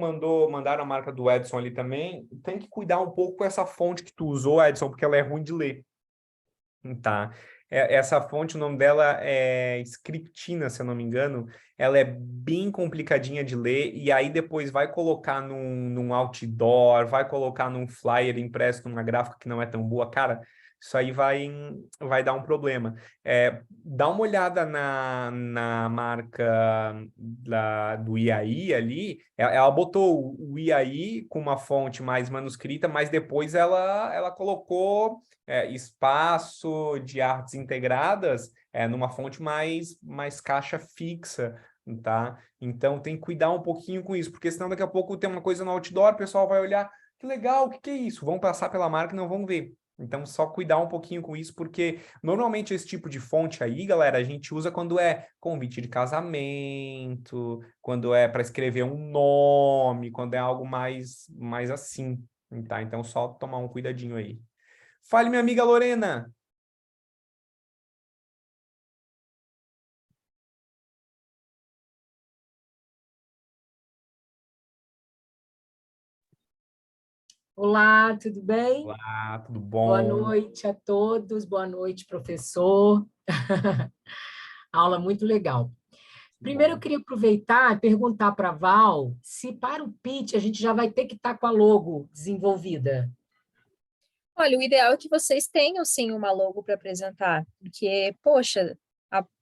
mandaram a marca do Edson ali também. Tem que cuidar um pouco com essa fonte que tu usou, Edson, porque ela é ruim de ler. Tá. Essa fonte, o nome dela é Scriptina, se eu não me engano. Ela é bem complicadinha de ler, e aí depois vai colocar num outdoor, vai colocar num flyer impresso numa gráfica que não é tão boa. Cara, isso aí vai dar um problema. Dá uma olhada na marca do IAI ali. Ela botou o IAI com uma fonte mais manuscrita, mas depois ela colocou espaço de artes integradas numa fonte mais caixa fixa, tá? Então tem que cuidar um pouquinho com isso, porque senão daqui a pouco tem uma coisa no outdoor, o pessoal vai olhar, que legal, o que é isso? Vão passar pela marca e não vão ver. Então, só cuidar um pouquinho com isso, porque normalmente esse tipo de fonte aí, galera, a gente usa quando é convite de casamento, quando é para escrever um nome, quando é algo mais assim, tá? Então, só tomar um cuidadinho aí. Fale, minha amiga Lorena. Olá, tudo bem? Olá, tudo Boa bom? noite a todos, boa noite, professor. Aula muito legal. Primeiro, eu queria aproveitar e perguntar para a Val se para o pitch a gente já vai ter que estar com a logo desenvolvida. Olha, o ideal é que vocês tenham, sim, uma logo para apresentar, porque, poxa,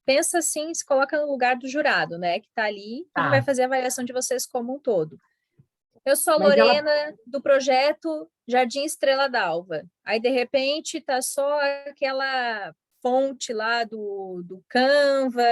pensa assim, se coloca no lugar do jurado, né, que está ali, que vai fazer a avaliação de vocês como um todo. Eu sou a Lorena, do projeto Jardim Estrela d'Alva. Aí, de repente, tá só aquela fonte lá do Canva,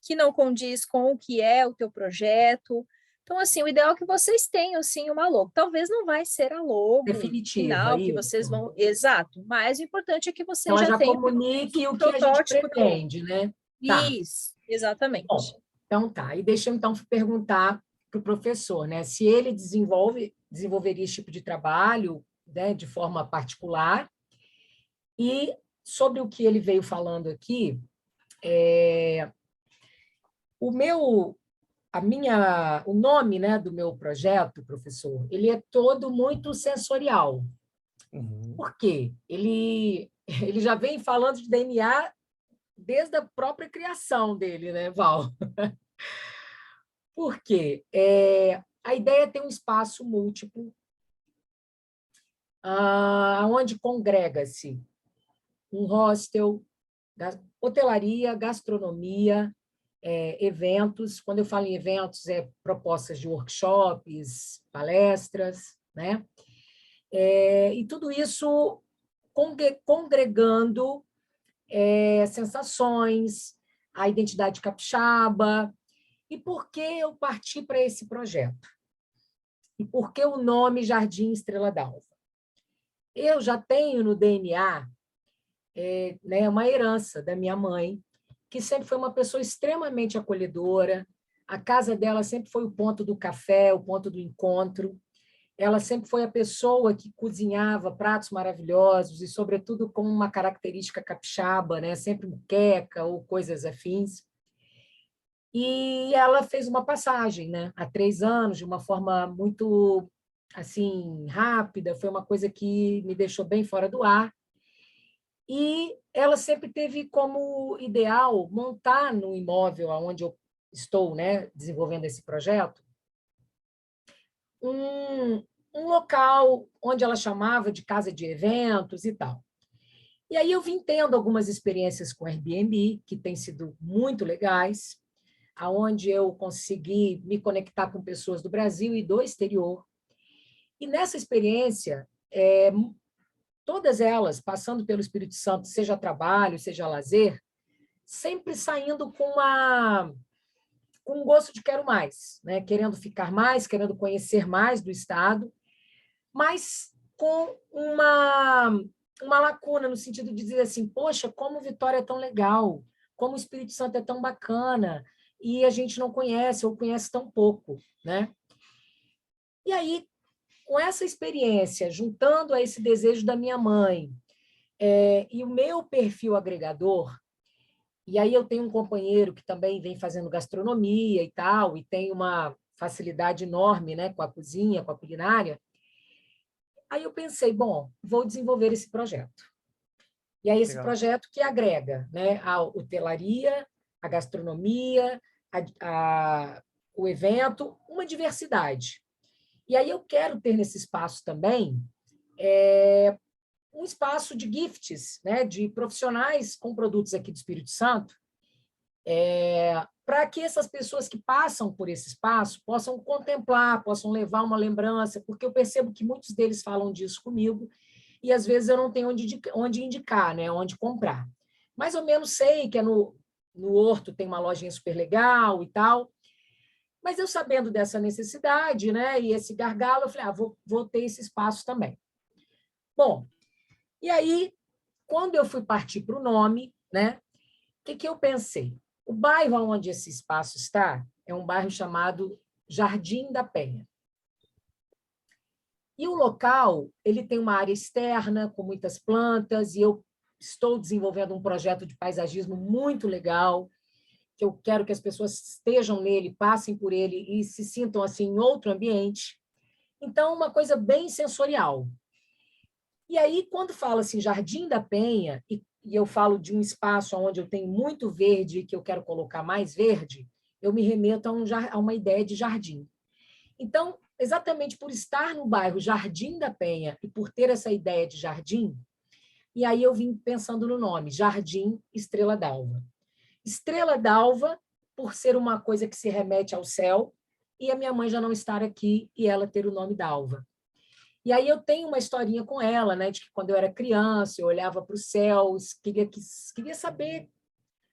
que não condiz com o que é o teu projeto. Então, assim, o ideal é que vocês tenham, sim, uma logo. Talvez não vai ser a logo definitiva, final que vocês vão... Exato. Mas o importante é que vocês ela já tenham comunique o que a gente pretende, né? Isso, exatamente. Bom, então tá. E deixa eu, então, perguntar para o professor, né? Se ele desenvolveria esse tipo de trabalho, né, de forma particular, e sobre o que ele veio falando aqui, o nome, né, do meu projeto, professor, ele é todo muito sensorial. Por quê? Ele já vem falando de DNA desde a própria criação dele, né, Val? Por quê? A ideia é ter um espaço múltiplo, onde congrega-se um hostel, hotelaria, gastronomia, eventos. Quando eu falo em eventos, propostas de workshops, palestras, né? E tudo isso congregando sensações, a identidade capixaba. E por que eu parti para esse projeto? E por que o nome Jardim Estrela d'Alva? Eu já tenho no DNA né, uma herança da minha mãe, que sempre foi uma pessoa extremamente acolhedora. A casa dela sempre foi o ponto do café, o ponto do encontro. Ela sempre foi a pessoa que cozinhava pratos maravilhosos e, sobretudo, com uma característica capixaba, né? Sempre muqueca ou coisas afins. E ela fez uma passagem, né? Há 3 anos, de uma forma muito assim rápida, foi uma coisa que me deixou bem fora do ar. E ela sempre teve como ideal montar no imóvel onde eu estou, né, desenvolvendo esse projeto, um local onde ela chamava de casa de eventos e tal. E aí eu vim tendo algumas experiências com Airbnb, que têm sido muito legais, aonde eu consegui me conectar com pessoas do Brasil e do exterior. E nessa experiência, todas elas, passando pelo Espírito Santo, seja trabalho, seja lazer, sempre saindo com um gosto de quero mais, né? Querendo ficar mais, querendo conhecer mais do Estado, mas com uma lacuna, no sentido de dizer assim, poxa, como Vitória é tão legal, como o Espírito Santo é tão bacana, e a gente não conhece, ou conhece tão pouco, né? E aí, com essa experiência, juntando a esse desejo da minha mãe, e o meu perfil agregador, e aí eu tenho um companheiro que também vem fazendo gastronomia e tal, e tem uma facilidade enorme, né, com a cozinha, com a culinária. Aí eu pensei, bom, vou desenvolver esse projeto. E aí esse projeto que agrega, né, a hotelaria, a gastronomia, o evento, uma diversidade. E aí eu quero ter nesse espaço também um espaço de gifts, né, de profissionais com produtos aqui do Espírito Santo, para que essas pessoas que passam por esse espaço possam contemplar, possam levar uma lembrança, porque eu percebo que muitos deles falam disso comigo, e às vezes eu não tenho onde indicar, né, onde comprar. Mais ou menos sei que no Horto tem uma lojinha super legal e tal, mas eu sabendo dessa necessidade, né, e esse gargalo, eu falei, vou ter esse espaço também. Bom, e aí, quando eu fui partir para o nome, né, o que eu pensei? O bairro onde esse espaço está é um bairro chamado Jardim da Penha. E o local, ele tem uma área externa com muitas plantas, e eu estou desenvolvendo um projeto de paisagismo muito legal, que eu quero que as pessoas estejam nele, passem por ele e se sintam assim em outro ambiente. Então, uma coisa bem sensorial. E aí, quando fala assim, Jardim da Penha, e eu falo de um espaço onde eu tenho muito verde e que eu quero colocar mais verde, eu me remeto a uma ideia de jardim. Então, exatamente por estar no bairro Jardim da Penha e por ter essa ideia de jardim, e aí eu vim pensando no nome, Jardim Estrela d'Alva. Estrela d'Alva, por ser uma coisa que se remete ao céu, e a minha mãe já não estar aqui e ela ter o nome d'Alva. E aí eu tenho uma historinha com ela, né, de que quando eu era criança, eu olhava para o céu, queria saber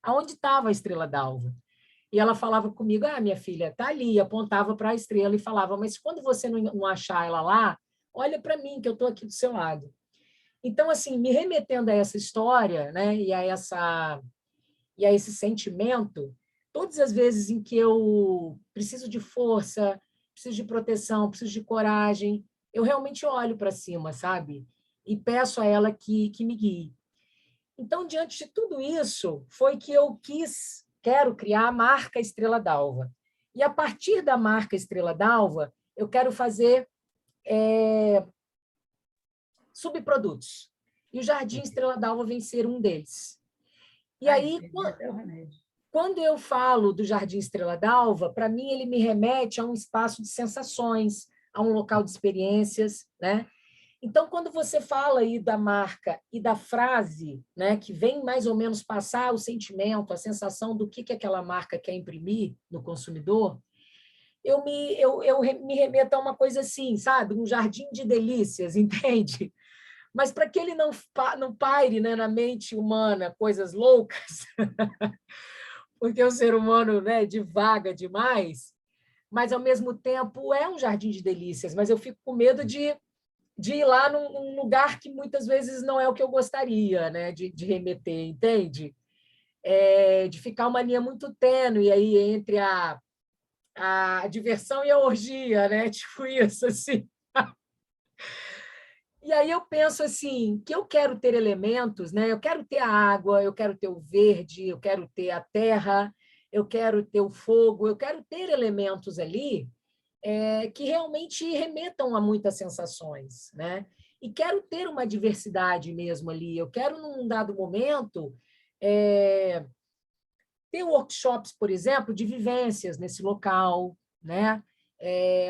aonde estava a Estrela d'Alva. E ela falava comigo, minha filha, está ali, apontava para a estrela e falava, mas quando você não achar ela lá, olha para mim, que eu estou aqui do seu lado. Então, assim, me remetendo a essa história, né, e a esse sentimento, todas as vezes em que eu preciso de força, preciso de proteção, preciso de coragem, eu realmente olho para cima, sabe? E peço a ela que me guie. Então, diante de tudo isso, foi que eu quero criar a marca Estrela d'Alva. E, a partir da marca Estrela d'Alva, eu quero fazer subprodutos. E o Jardim Estrela d'Alva vem ser um deles. E aí, quando eu falo do Jardim Estrela d'Alva, para mim ele me remete a um espaço de sensações, a um local de experiências, né? Então, quando você fala aí da marca e da frase, né, que vem mais ou menos passar o sentimento, a sensação do que aquela marca quer imprimir no consumidor, eu me remeto a uma coisa assim, sabe? Um jardim de delícias, entende? Mas para que ele não paire, né, na mente humana coisas loucas, porque o ser humano, né, divaga demais, mas, ao mesmo tempo, é um jardim de delícias, mas eu fico com medo de ir lá num lugar que muitas vezes não é o que eu gostaria, né, de remeter, entende? De ficar uma linha muito tênue aí entre a diversão e a orgia, né? Tipo isso, assim. E aí eu penso assim, que eu quero ter elementos, né? Eu quero ter a água, eu quero ter o verde, eu quero ter a terra, eu quero ter o fogo, eu quero ter elementos ali que realmente remetam a muitas sensações, né? e quero ter uma diversidade mesmo ali. Eu quero, num dado momento, ter workshops, por exemplo, de vivências nesse local, né?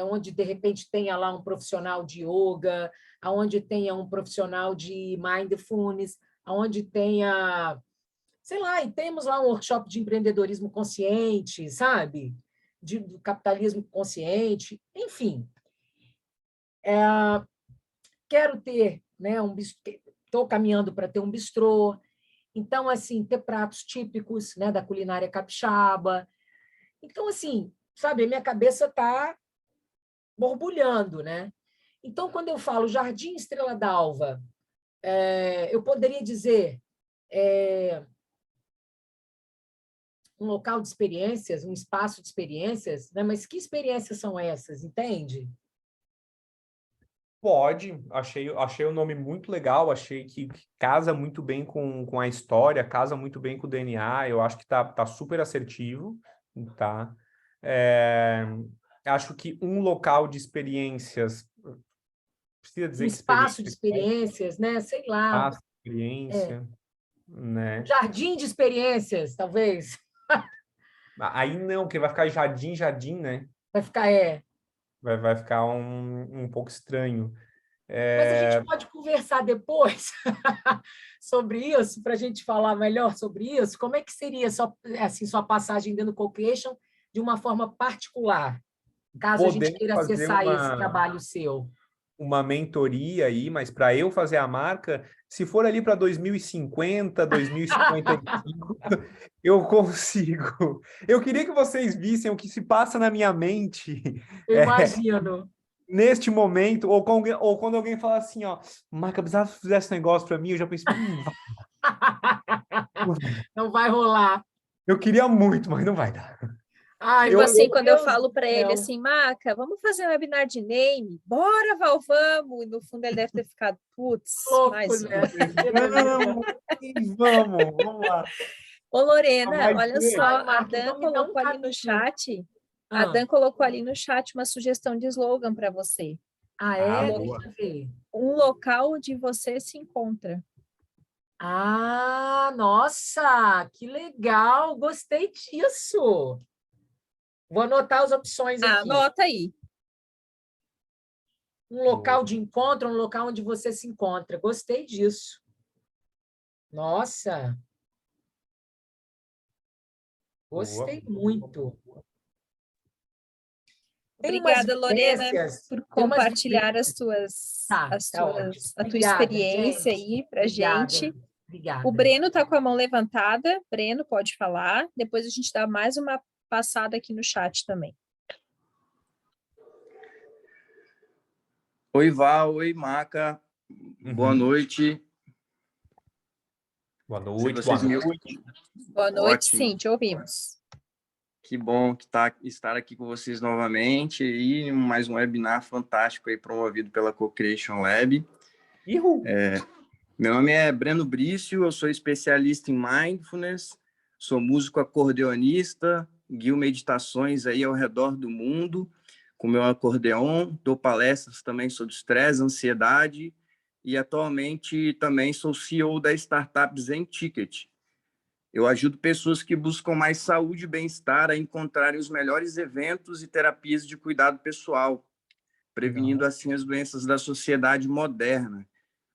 Onde, de repente, tenha lá um profissional de yoga, onde tenha um profissional de mindfulness, onde tenha, sei lá, e temos lá um workshop de empreendedorismo consciente, sabe? Do capitalismo consciente, enfim. Quero ter, né, estou caminhando para ter um bistrô, então, assim, ter pratos típicos, né, da culinária capixaba. Então, assim, sabe, a minha cabeça está borbulhando, né? Então, quando eu falo Jardim Estrela d'Alva, eu poderia dizer um local de experiências, um espaço de experiências, né? Mas que experiências são essas, entende? Pode, achei o nome muito legal, achei que casa muito bem com a história, casa muito bem com o DNA, eu acho que tá super assertivo, tá? Acho que um local de experiências, precisa dizer Um que espaço de experiência, experiências, né? Sei lá. experiência, né? Um jardim de experiências, talvez. Aí não, porque vai ficar jardim, né? Vai ficar, Vai ficar um pouco estranho. Mas a gente pode conversar depois sobre isso, para a gente falar melhor sobre isso. Como é que seria sua passagem dentro do Co-Creation de uma forma particular, caso a gente Podemos queira fazer acessar esse trabalho seu? uma mentoria aí, mas para eu fazer a marca, se for ali para 2050, 2055, eu consigo. Eu queria que vocês vissem o que se passa na minha mente Eu imagino. neste momento, ou quando alguém fala assim, ó, Marca, precisava que fizesse esse negócio para mim, eu já pensei, Não vai rolar. eu queria muito, mas não vai dar. Ai, Tipo assim, meu quando eu Deus falo do para ele céu. assim, Maca, vamos fazer um webinar de name? Bora, Val, vamos! E no fundo ele deve ter ficado, putz, Louco, mais né? Vamos lá. Ô, Lorena, Vai olha ter. só, Ai, a Marca, Dan então me dá um colocou ali no caminho. chat, a Dan colocou ali no chat uma sugestão de slogan para você. Boa. Deixa eu ver. Um local onde você se encontra. Nossa, que legal! Gostei disso. Vou anotar as opções aqui. Anota aí. Um local de encontro, um local onde você se encontra. Gostei disso. Nossa. Gostei muito. Obrigada, Lorena, por compartilhar a tua experiência aí para a gente. Obrigada. O Breno está com a mão levantada. Breno, pode falar. Depois a gente dá mais uma passada aqui no chat também. Oi, Val. Oi, Maca. Boa noite. Boa noite. Boa noite, Ótimo. sim, te ouvimos. Que bom estar aqui com vocês novamente e mais um webinar fantástico aí promovido pela Co-Creation Lab. Meu nome é Breno Brício, eu sou especialista em Mindfulness, sou músico acordeonista, guio meditações aí ao redor do mundo com meu acordeon, dou palestras também sobre estresse, ansiedade e atualmente também sou CEO da startup Zen Ticket. Eu ajudo pessoas que buscam mais saúde e bem-estar a encontrarem os melhores eventos e terapias de cuidado pessoal, prevenindo assim as doenças da sociedade moderna,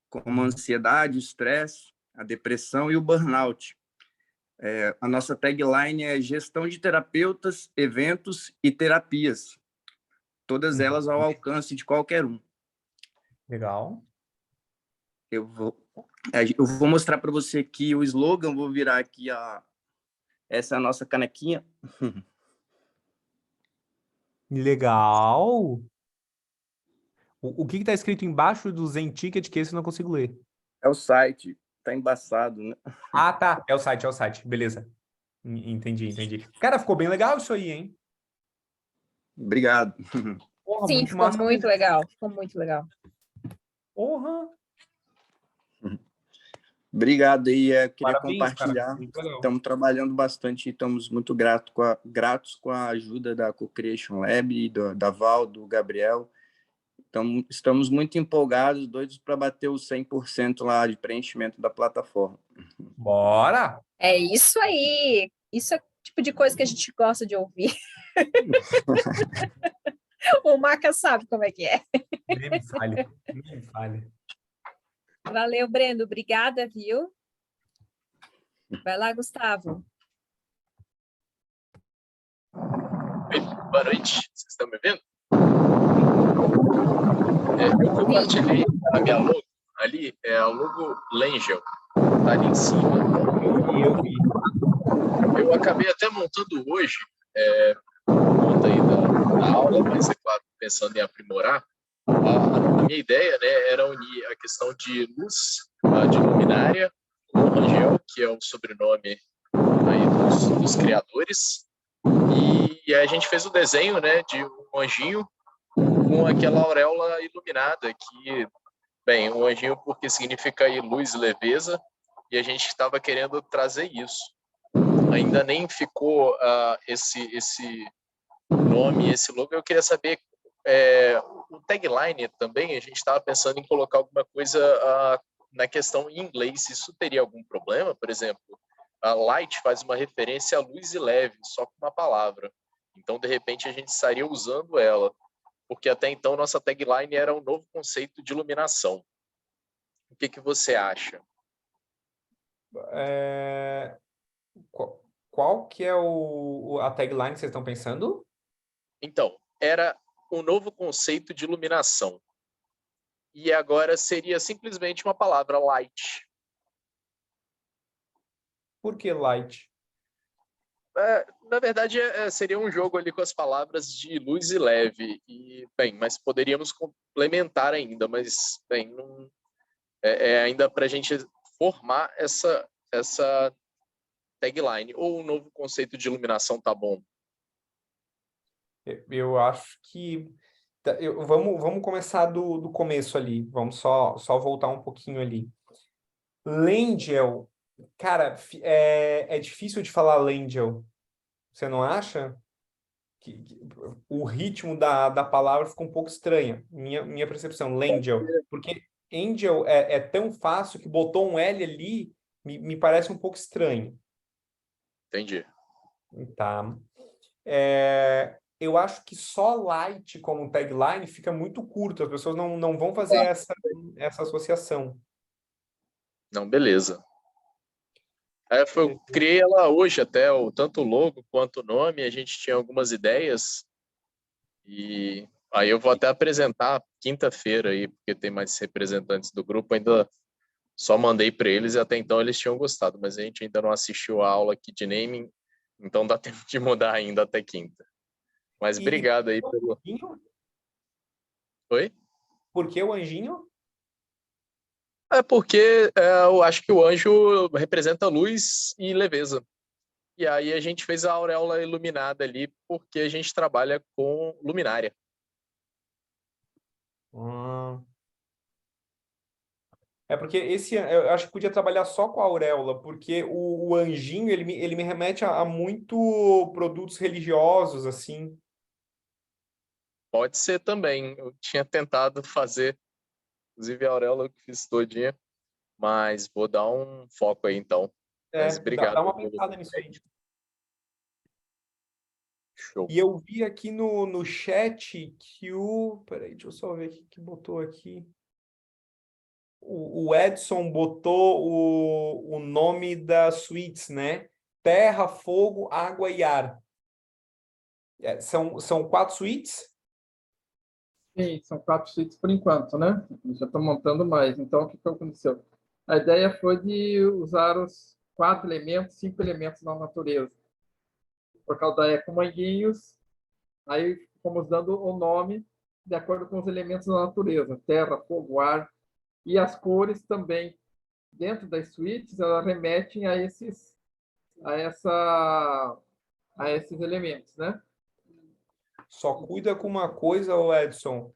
como a ansiedade, o estresse, a depressão e o burnout. A nossa tagline é gestão de terapeutas, eventos e terapias, todas elas ao alcance de qualquer um. Legal. Eu vou mostrar para você aqui o slogan, vou virar aqui essa é a nossa canequinha. Legal. O que está escrito embaixo do Zen Ticket que esse eu não consigo ler? É o site, tá embaçado, né? Tá. É o site. Beleza. Entendi. Cara, ficou bem legal isso aí, hein? Obrigado. Porra, sim, ficou muito legal. Ficou muito legal. Porra. Obrigado aí, queria Parabéns, compartilhar. Estamos trabalhando bastante e estamos muito gratos com a ajuda da Co-Creation Lab, da Val, do Gabriel Então, estamos muito empolgados, doidos para bater os 100% lá de preenchimento da plataforma. Bora! É isso aí. Isso é o tipo de coisa que a gente gosta de ouvir. O Maca sabe como é que é. Nem me fale, nem me fale. Valeu, Breno. Obrigada, viu? Vai lá, Gustavo. Boa noite, vocês estão me vendo? Eu compartilhei a minha logo ali, é a logo Langel, tá ali em cima. Eu vi. Eu acabei até montando hoje, por conta aí da aula, mas é claro, pensando em aprimorar. A minha ideia, né, era unir a questão de luz, de luminária, com o Rangel, que é o sobrenome aí dos criadores, e a gente fez o desenho, né, de um anjinho com aquela auréola iluminada, que, bem, um anjinho porque significa aí luz e leveza, e a gente estava querendo trazer isso. Ainda nem ficou esse nome, esse logo. Eu queria saber, o tagline também, a gente estava pensando em colocar alguma coisa na questão em inglês. Isso teria algum problema? Por exemplo, a light faz uma referência a luz e leve, só com uma palavra. Então, de repente, a gente estaria usando ela, porque até então nossa tagline era um novo conceito de iluminação. O que você acha? Qual que é a tagline que vocês estão pensando? Então, era um novo conceito de iluminação. E agora seria simplesmente uma palavra, light. Por que light? Na verdade, seria um jogo ali com as palavras de luz e leve. E, bem, mas poderíamos complementar ainda, mas, bem, não, ainda para a gente formar essa tagline. Ou um novo conceito de iluminação tá bom? Eu acho que... Vamos começar do começo ali. Vamos só voltar um pouquinho ali. Langel. Cara, é difícil de falar Langel. Você não acha? Que o ritmo da palavra ficou um pouco estranha. Minha percepção, Langel. Porque Angel é tão fácil que botou um L ali, me parece um pouco estranho. Entendi. Tá. Eu acho que só light como tagline fica muito curto. As pessoas não vão fazer essa associação. Não, beleza. Eu criei ela hoje até, tanto o logo quanto o nome, a gente tinha algumas ideias, e aí eu vou até apresentar quinta-feira aí, porque tem mais representantes do grupo, ainda só mandei para eles e até então eles tinham gostado, mas a gente ainda não assistiu a aula aqui de naming, então dá tempo de mudar ainda até quinta. Mas obrigado aí pelo... Oi? Por que o anjinho? É porque eu acho que o anjo representa luz e leveza. E aí a gente fez a auréola iluminada ali, porque a gente trabalha com luminária. Porque eu acho que podia trabalhar só com a auréola, porque o anjinho, ele me remete a muito produtos religiosos, assim. Pode ser também. Eu tinha tentado fazer, inclusive a auréola eu fiz todinha, mas vou dar um foco aí então. Mas obrigado. Dá uma pensada nisso aí. Show. E eu vi aqui no chat que peraí, deixa eu só ver o que botou aqui. O Edson botou o nome das suítes, né? Terra, fogo, água e ar. São 4 suítes? Sim, são 4 suítes por enquanto, né? Já estou montando mais. Então, o que aconteceu? A ideia foi de usar os 4 elementos, 5 elementos da natureza. Por causa da Ecomanguinhos, aí fomos dando o nome de acordo com os elementos da natureza, terra, fogo, ar, e as cores também. Dentro das suítes, elas remetem a esses elementos, né? Só cuida com uma coisa, Edson,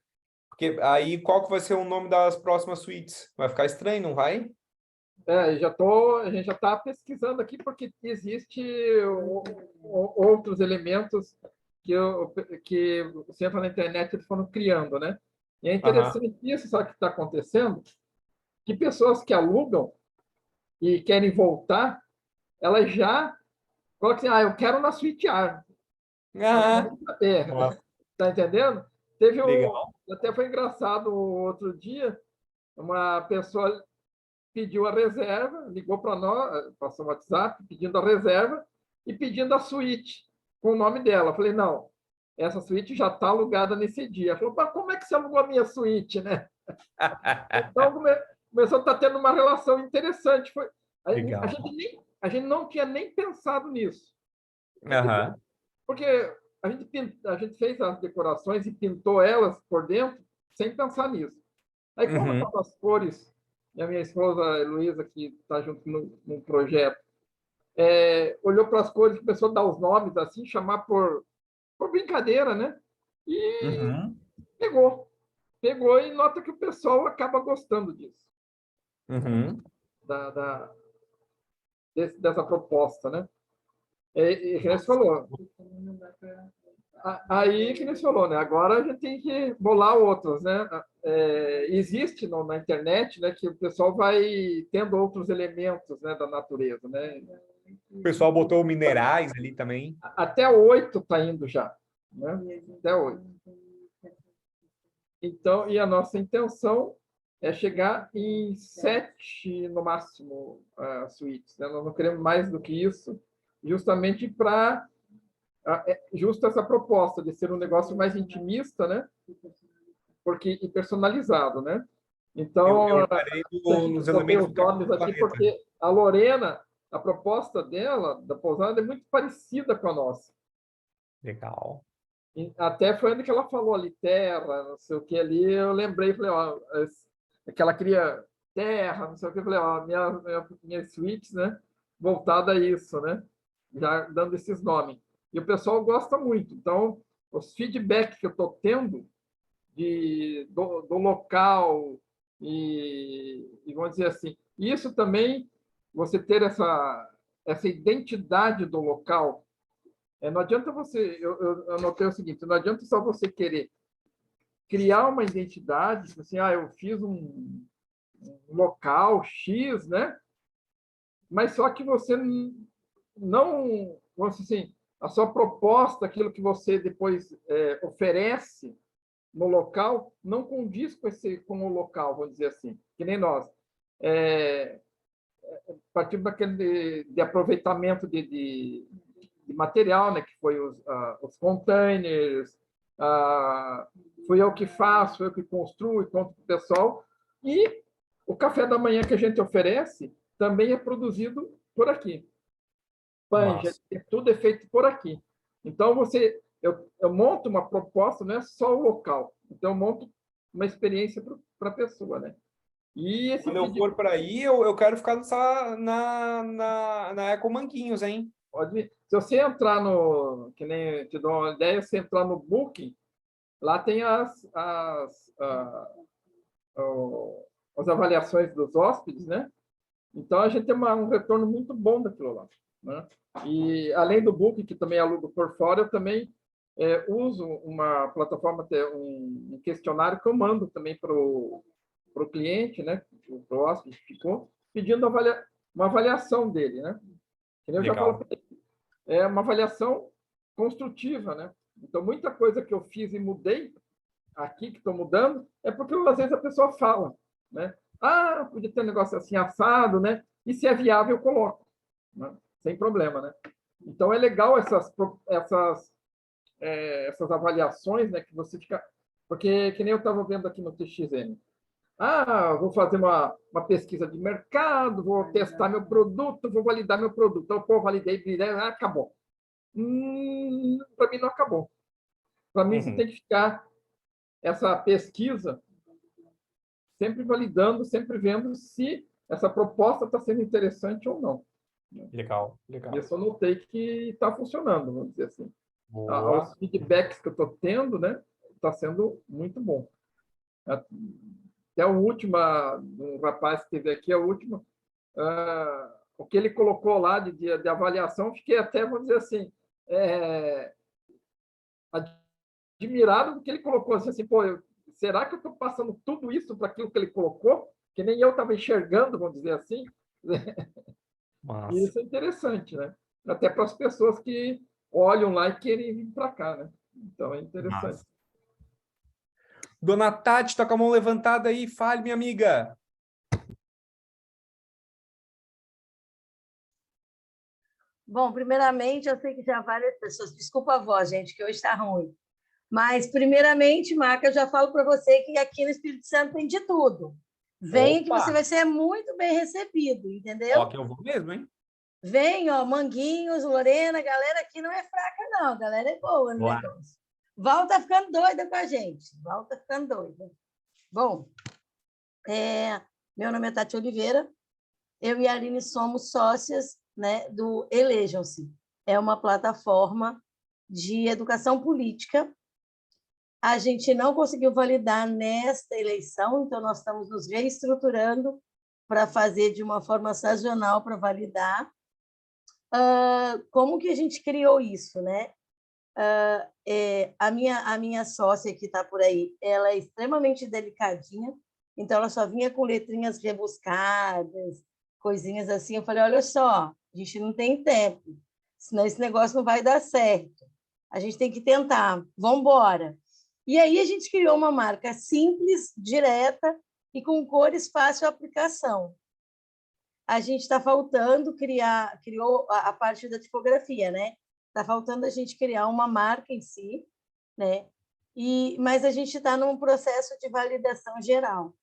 porque aí qual que vai ser o nome das próximas suítes? Vai ficar estranho, não vai? A gente já está pesquisando aqui, porque existe outros elementos que você entra na internet, eles foram criando, né? E é interessante isso, sabe o que está acontecendo? Que pessoas que alugam e querem voltar, elas já colocam assim, eu quero na suíte A. Tá entendendo? Teve até foi engraçado outro dia, uma pessoa pediu a reserva, ligou para nós, passou o WhatsApp, pedindo a reserva e pedindo a suíte com o nome dela. Eu falei, não, essa suíte já está alugada nesse dia. Ela falou, mas como é que você alugou a minha suíte, né? Então, começou a estar tendo uma relação interessante. A gente não tinha nem pensado nisso. Porque a gente fez as decorações e pintou elas por dentro sem pensar nisso. Aí, como as cores, e a minha esposa, Heloísa, que está junto no projeto, olhou para as cores, começou a dar os nomes, assim, chamar por brincadeira, né? E pegou e nota que o pessoal acaba gostando disso. Dessa proposta, né? E que você falou. Aí que você falou, né? Agora a gente tem que bolar outros, né? Existe na internet, né, que o pessoal vai tendo outros elementos, né, da natureza, né? O pessoal botou minerais ali também. Até 8 está indo já, né? Até 8. Então, e a nossa intenção é chegar em 7, no máximo, suítes, né? Nós não queremos mais do que isso, justamente para justo essa proposta de ser um negócio mais intimista, né? E personalizado, né? Então, eu parei nos elementos os nomes aqui porque a Lorena, a proposta dela, da pousada, é muito parecida com a nossa. Legal. Até foi onde que ela falou ali, terra, não sei o que ali, eu lembrei, falei, que ela queria terra, não sei o que, eu falei, minhas suítes, né, voltada a isso, né, já dando esses nomes. E o pessoal gosta muito. Então, os feedbacks que eu estou tendo do local e vamos dizer assim, isso também, você ter essa identidade do local. Não adianta você, eu notei o seguinte, não adianta só você querer criar uma identidade, assim, eu fiz um local X, né? Mas só que você não, vamos dizer assim, a sua proposta, aquilo que você depois oferece no local, não condiz com o local, vamos dizer assim, que nem nós. Partindo daquele de aproveitamento de material, né, que foi os containers, fui eu que faço, fui eu que construo e conto para o pessoal, e o café da manhã que a gente oferece também é produzido por aqui. Pães, tudo é feito por aqui. Então, eu monto uma proposta, não é só o local, então eu monto uma experiência para a pessoa, né? E quando eu for para aí, eu quero ficar na Eco Manguinhos, hein? Pode ir. Se você entrar que nem te dou uma ideia, se entrar no Booking, lá tem as avaliações dos hóspedes, né? Então, a gente tem um retorno muito bom daquilo lá, né? E, além do Booking, que também alugo por fora, eu também uso uma plataforma, um questionário que eu mando também para o cliente, né? Para o hóspede que ficou, pedindo uma avaliação dele, né? Que nem eu já falo, é uma avaliação construtiva, né? Então, muita coisa que eu fiz e mudei aqui, que estou mudando, é porque às vezes a pessoa fala, né? Podia ter um negócio assim assado, né? E se é viável, eu coloco, né? Sem problema, né? Então, é legal essas avaliações, né? Que você fica... Porque, que nem eu estava vendo aqui no TXM, vou fazer uma pesquisa de mercado, vou testar meu produto, vou validar meu produto. Então, validei, acabou. Para mim, não acabou. Para mim, você tem que ficar essa pesquisa sempre validando, sempre vendo se essa proposta está sendo interessante ou não. Legal. Isso eu notei que está funcionando, vamos dizer assim. Os feedbacks que eu estou tendo, né, está sendo muito bom. Até a última, um rapaz que esteve aqui, o que ele colocou lá de avaliação, fiquei até, vamos dizer assim, admirado do que ele colocou, assim, será que eu estou passando tudo isso para aquilo que ele colocou? Que nem eu estava enxergando, vamos dizer assim. Massa. E isso é interessante, né? Até para as pessoas que olham lá e querem vir para cá, né? Então, é interessante. Massa. Dona Tati, está com a mão levantada aí. Fale, minha amiga. Bom, primeiramente, eu sei que já várias pessoas... Desculpa a voz, gente, que hoje está ruim. Mas, primeiramente, Marca, eu já falo para você que aqui no Espírito Santo tem de tudo. Vem que você vai ser muito bem recebido, entendeu? Ó, que eu vou mesmo, hein? Vem, ó, Manguinhos, Lorena, a galera aqui não é fraca, não. A galera é boa no negócio. Val tá ficando doida com a gente. Val tá ficando doida. Bom, meu nome é Tati Oliveira. Eu e a Aline somos sócias, né, do Elejam-se. É uma plataforma de educação política. A gente não conseguiu validar nesta eleição, então nós estamos nos reestruturando para fazer de uma forma sazonal para validar. Como que a gente criou isso, né? A minha sócia que está por aí, ela é extremamente delicadinha, então ela só vinha com letrinhas rebuscadas, coisinhas assim. Eu falei, olha só, a gente não tem tempo, senão esse negócio não vai dar certo. A gente tem que tentar, vamos embora. E aí a gente criou uma marca simples, direta e com cores fácil aplicação. A gente está faltando criou a parte da tipografia, né? Está faltando a gente criar uma marca em si, né? Mas a gente está num processo de validação geral,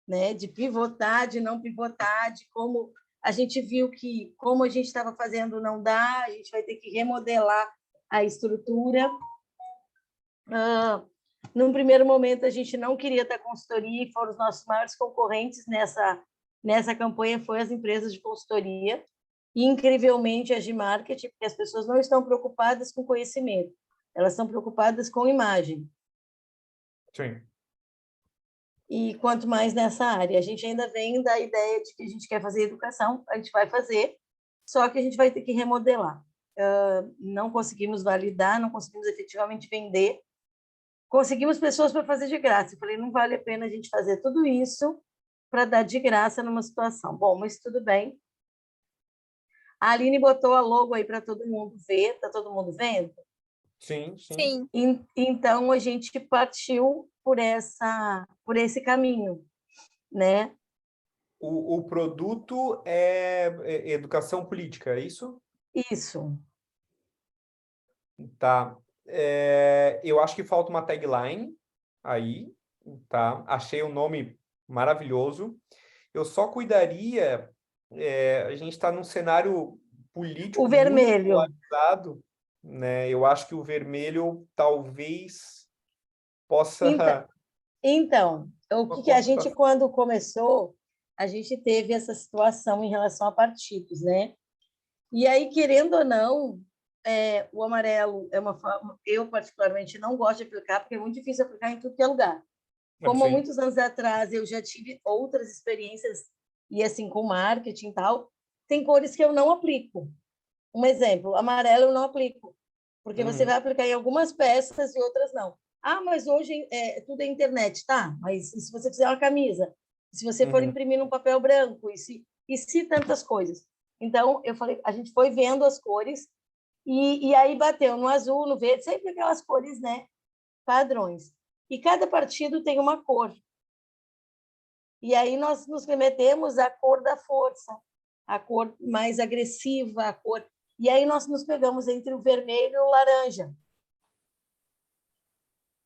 né? De pivotar, de não pivotar, de como a gente viu que como a gente estava fazendo não dá, a gente vai ter que remodelar a estrutura. Num primeiro momento, a gente não queria ter consultoria e foram os nossos maiores concorrentes nessa campanha, foi as empresas de consultoria e, incrivelmente, as de marketing, porque as pessoas não estão preocupadas com conhecimento, elas estão preocupadas com imagem. Sim. E quanto mais nessa área. A gente ainda vem da ideia de que a gente quer fazer educação, a gente vai fazer, só que a gente vai ter que remodelar. Não conseguimos validar, não conseguimos efetivamente vender. Conseguimos pessoas para fazer de graça. Eu falei, não vale a pena a gente fazer tudo isso para dar de graça numa situação. Bom, mas tudo bem. A Aline botou a logo aí para todo mundo ver. Está todo mundo vendo? Sim. Então, a gente partiu por esse caminho, né? O produto é educação política, é isso? Isso. Tá. Eu acho que falta uma tagline aí, tá? Achei um nome maravilhoso. Eu só cuidaria, a gente está num cenário político o vermelho. muito polarizado, né? Eu acho que o vermelho talvez possa... Então o que a gente, quando começou, a gente teve essa situação em relação a partidos, né? E aí, querendo ou não, o amarelo é uma forma... Eu, particularmente, não gosto de aplicar, porque é muito difícil aplicar em tudo que é lugar. Como há muitos anos atrás eu já tive outras experiências, e assim, com marketing e tal, tem cores que eu não aplico. Um exemplo, amarelo eu não aplico, porque você vai aplicar em algumas peças e outras não. Mas hoje tudo é internet, tá? Mas e se você fizer uma camisa? E se você for imprimir num papel branco? E se tantas coisas? Então, eu falei, a gente foi vendo as cores e aí bateu no azul, no verde, sempre aquelas cores, né? Padrões. E cada partido tem uma cor. E aí nós nos remetemos à cor da força, a cor mais agressiva, a cor... E aí nós nos pegamos entre o vermelho e o laranja.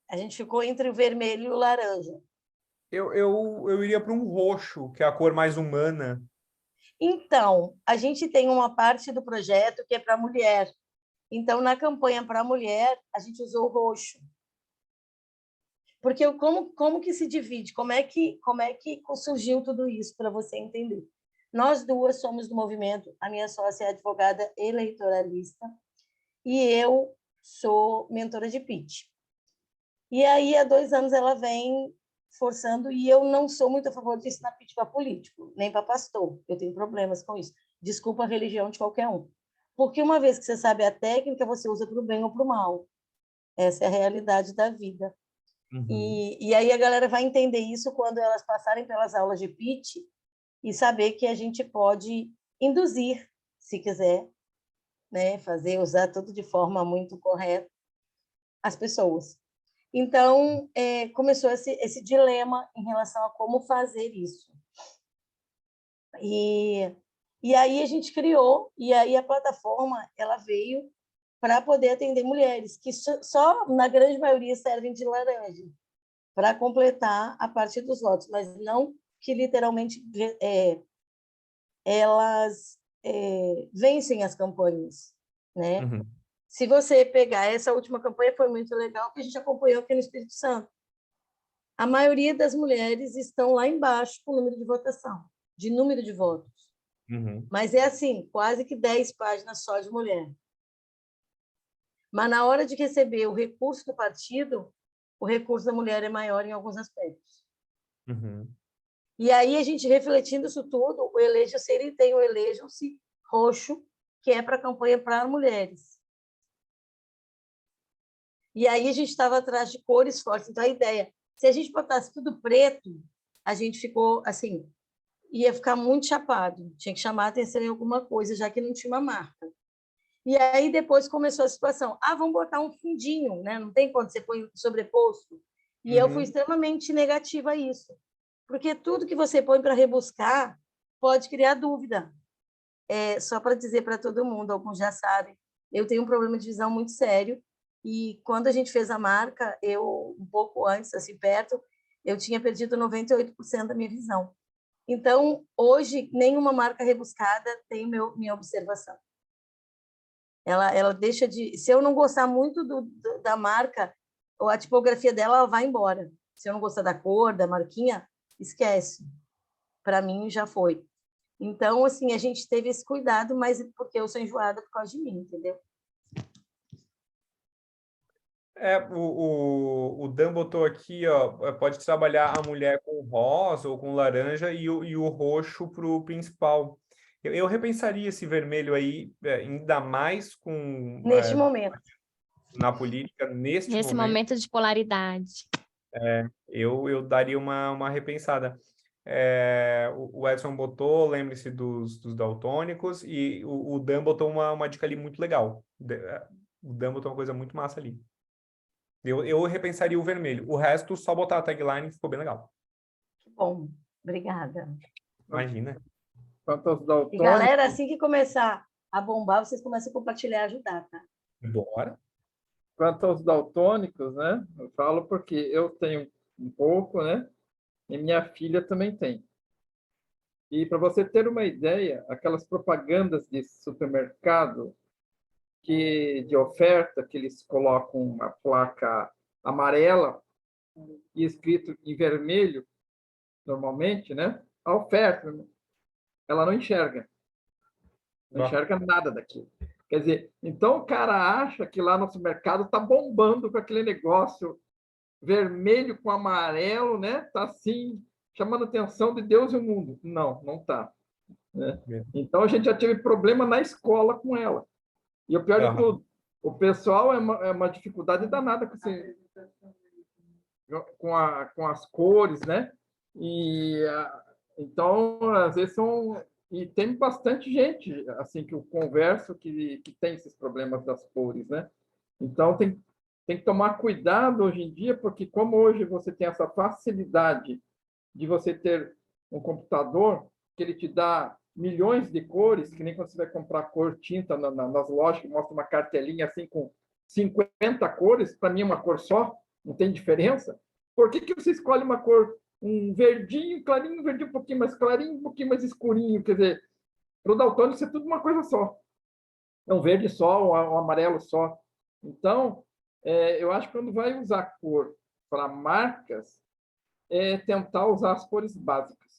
A gente ficou entre o vermelho e o laranja. Eu iria para um roxo, que é a cor mais humana. Então, a gente tem uma parte do projeto que é para mulher. Então, na campanha para mulher, a gente usou o roxo. Porque como que se divide? Como é que surgiu tudo isso, para você entender? Nós duas somos do movimento, a minha sócia é advogada eleitoralista e eu sou mentora de pitch. E aí, há 2 anos, ela vem forçando, e eu não sou muito a favor de ensinar pitch para político, nem para pastor. Eu tenho problemas com isso. Desculpa a religião de qualquer um. Porque uma vez que você sabe a técnica, você usa para o bem ou para o mal. Essa é a realidade da vida. E aí a galera vai entender isso quando elas passarem pelas aulas de pitch e saber que a gente pode induzir, se quiser, né, usar tudo de forma muito correta, as pessoas. Então, começou esse dilema em relação a como fazer isso. E aí a gente criou, e aí a plataforma ela veio para poder atender mulheres, que só, na grande maioria, servem de laranja, para completar a parte dos lotes, mas não que literalmente elas vencem as campanhas, né? Se você pegar essa última campanha, foi muito legal, que a gente acompanhou aqui no Espírito Santo. A maioria das mulheres estão lá embaixo com o número de votação, de número de votos. Mas é assim, quase que 10 páginas só de mulher. Mas na hora de receber o recurso do partido, o recurso da mulher é maior em alguns aspectos. E aí, a gente refletindo isso tudo, o Elejam-se, ele tem o Elejam-se roxo, que é para a campanha para mulheres. E aí, a gente estava atrás de cores fortes. Então, a ideia, se a gente botasse tudo preto, a gente ficou assim, ia ficar muito chapado. Tinha que chamar a atenção em alguma coisa, já que não tinha uma marca. E aí, depois começou a situação. Vamos botar um fundinho, né? Não tem quando você põe sobreposto. E eu fui extremamente negativa a isso. Porque tudo que você põe para rebuscar pode criar dúvida. Só para dizer para todo mundo, alguns já sabem, eu tenho um problema de visão muito sério. E quando a gente fez a marca, um pouco antes, assim, perto, eu tinha perdido 98% da minha visão. Então, hoje, nenhuma marca rebuscada tem minha observação. Ela deixa de... Se eu não gostar muito da marca, ou a tipografia dela, ela vai embora. Se eu não gostar da cor, da marquinha, esquece. Para mim, já foi. Então, assim, a gente teve esse cuidado, mas porque eu sou enjoada por causa de mim, entendeu? O Dan botou aqui, ó, pode trabalhar a mulher com rosa ou com laranja e o roxo para o principal. Eu repensaria esse vermelho aí, ainda mais com... Neste momento. Na política, nesse momento de polaridade. Eu daria uma repensada. O Edson botou, lembre-se dos daltônicos, e o Dan botou uma dica ali muito legal. O Dan botou uma coisa muito massa ali. Eu repensaria o vermelho. O resto, só botar a tagline, ficou bem legal. Bom, obrigada. Imagina. Quanto aos daltônicos... E galera, assim que começar a bombar, vocês começam a compartilhar e ajudar, tá? Bora. Quanto aos daltônicos, né? Eu falo porque eu tenho um pouco, né? E minha filha também tem. E para você ter uma ideia, aquelas propagandas de supermercado de oferta, que eles colocam uma placa amarela e escrito em vermelho, normalmente, né? A oferta, ela não enxerga. Não enxerga nada daquilo. Quer dizer, então o cara acha que lá no supermercado está bombando com aquele negócio vermelho com amarelo, né? Tá assim, chamando a atenção de Deus e o mundo. Não, não está. Né? Então a gente já teve problema na escola com ela. E o pior de tudo, o pessoal é uma dificuldade danada com as cores, né? Então, às vezes e tem bastante gente assim que eu converso que tem esses problemas das cores, né? Então tem que tomar cuidado hoje em dia, porque como hoje você tem essa facilidade de você ter um computador que ele te dá milhões de cores, que nem quando você vai comprar cor tinta nas lojas, que mostra uma cartelinha assim com 50 cores, para mim é uma cor só, não tem diferença. Por que você escolhe uma cor, um verdinho clarinho, um verdinho um pouquinho mais clarinho, um pouquinho mais escurinho? Quer dizer, para o daltônico isso é tudo uma coisa só. É um verde só, um amarelo só. Então, eu acho que quando vai usar cor para marcas, tentar usar as cores básicas.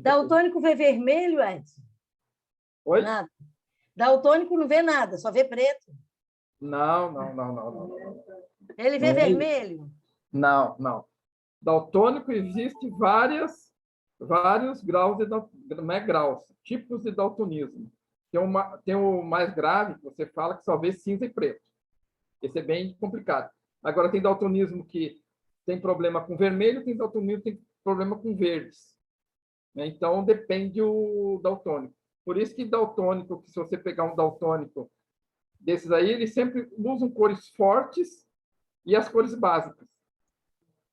Daltônico vê vermelho, Edson? Oi? Nada. Daltônico não vê nada, só vê preto. Não. Ele vê vermelho? Não. Daltônico existe vários graus não é graus, tipos de daltonismo. Tem o mais grave, que você fala, que só vê cinza e preto. Esse é bem complicado. Agora, tem daltonismo que tem problema com vermelho, tem daltonismo tem problema com verdes. Né? Então, depende o daltônico. Por isso que daltônico, que se você pegar um daltônico desses aí, eles sempre usam cores fortes e as cores básicas,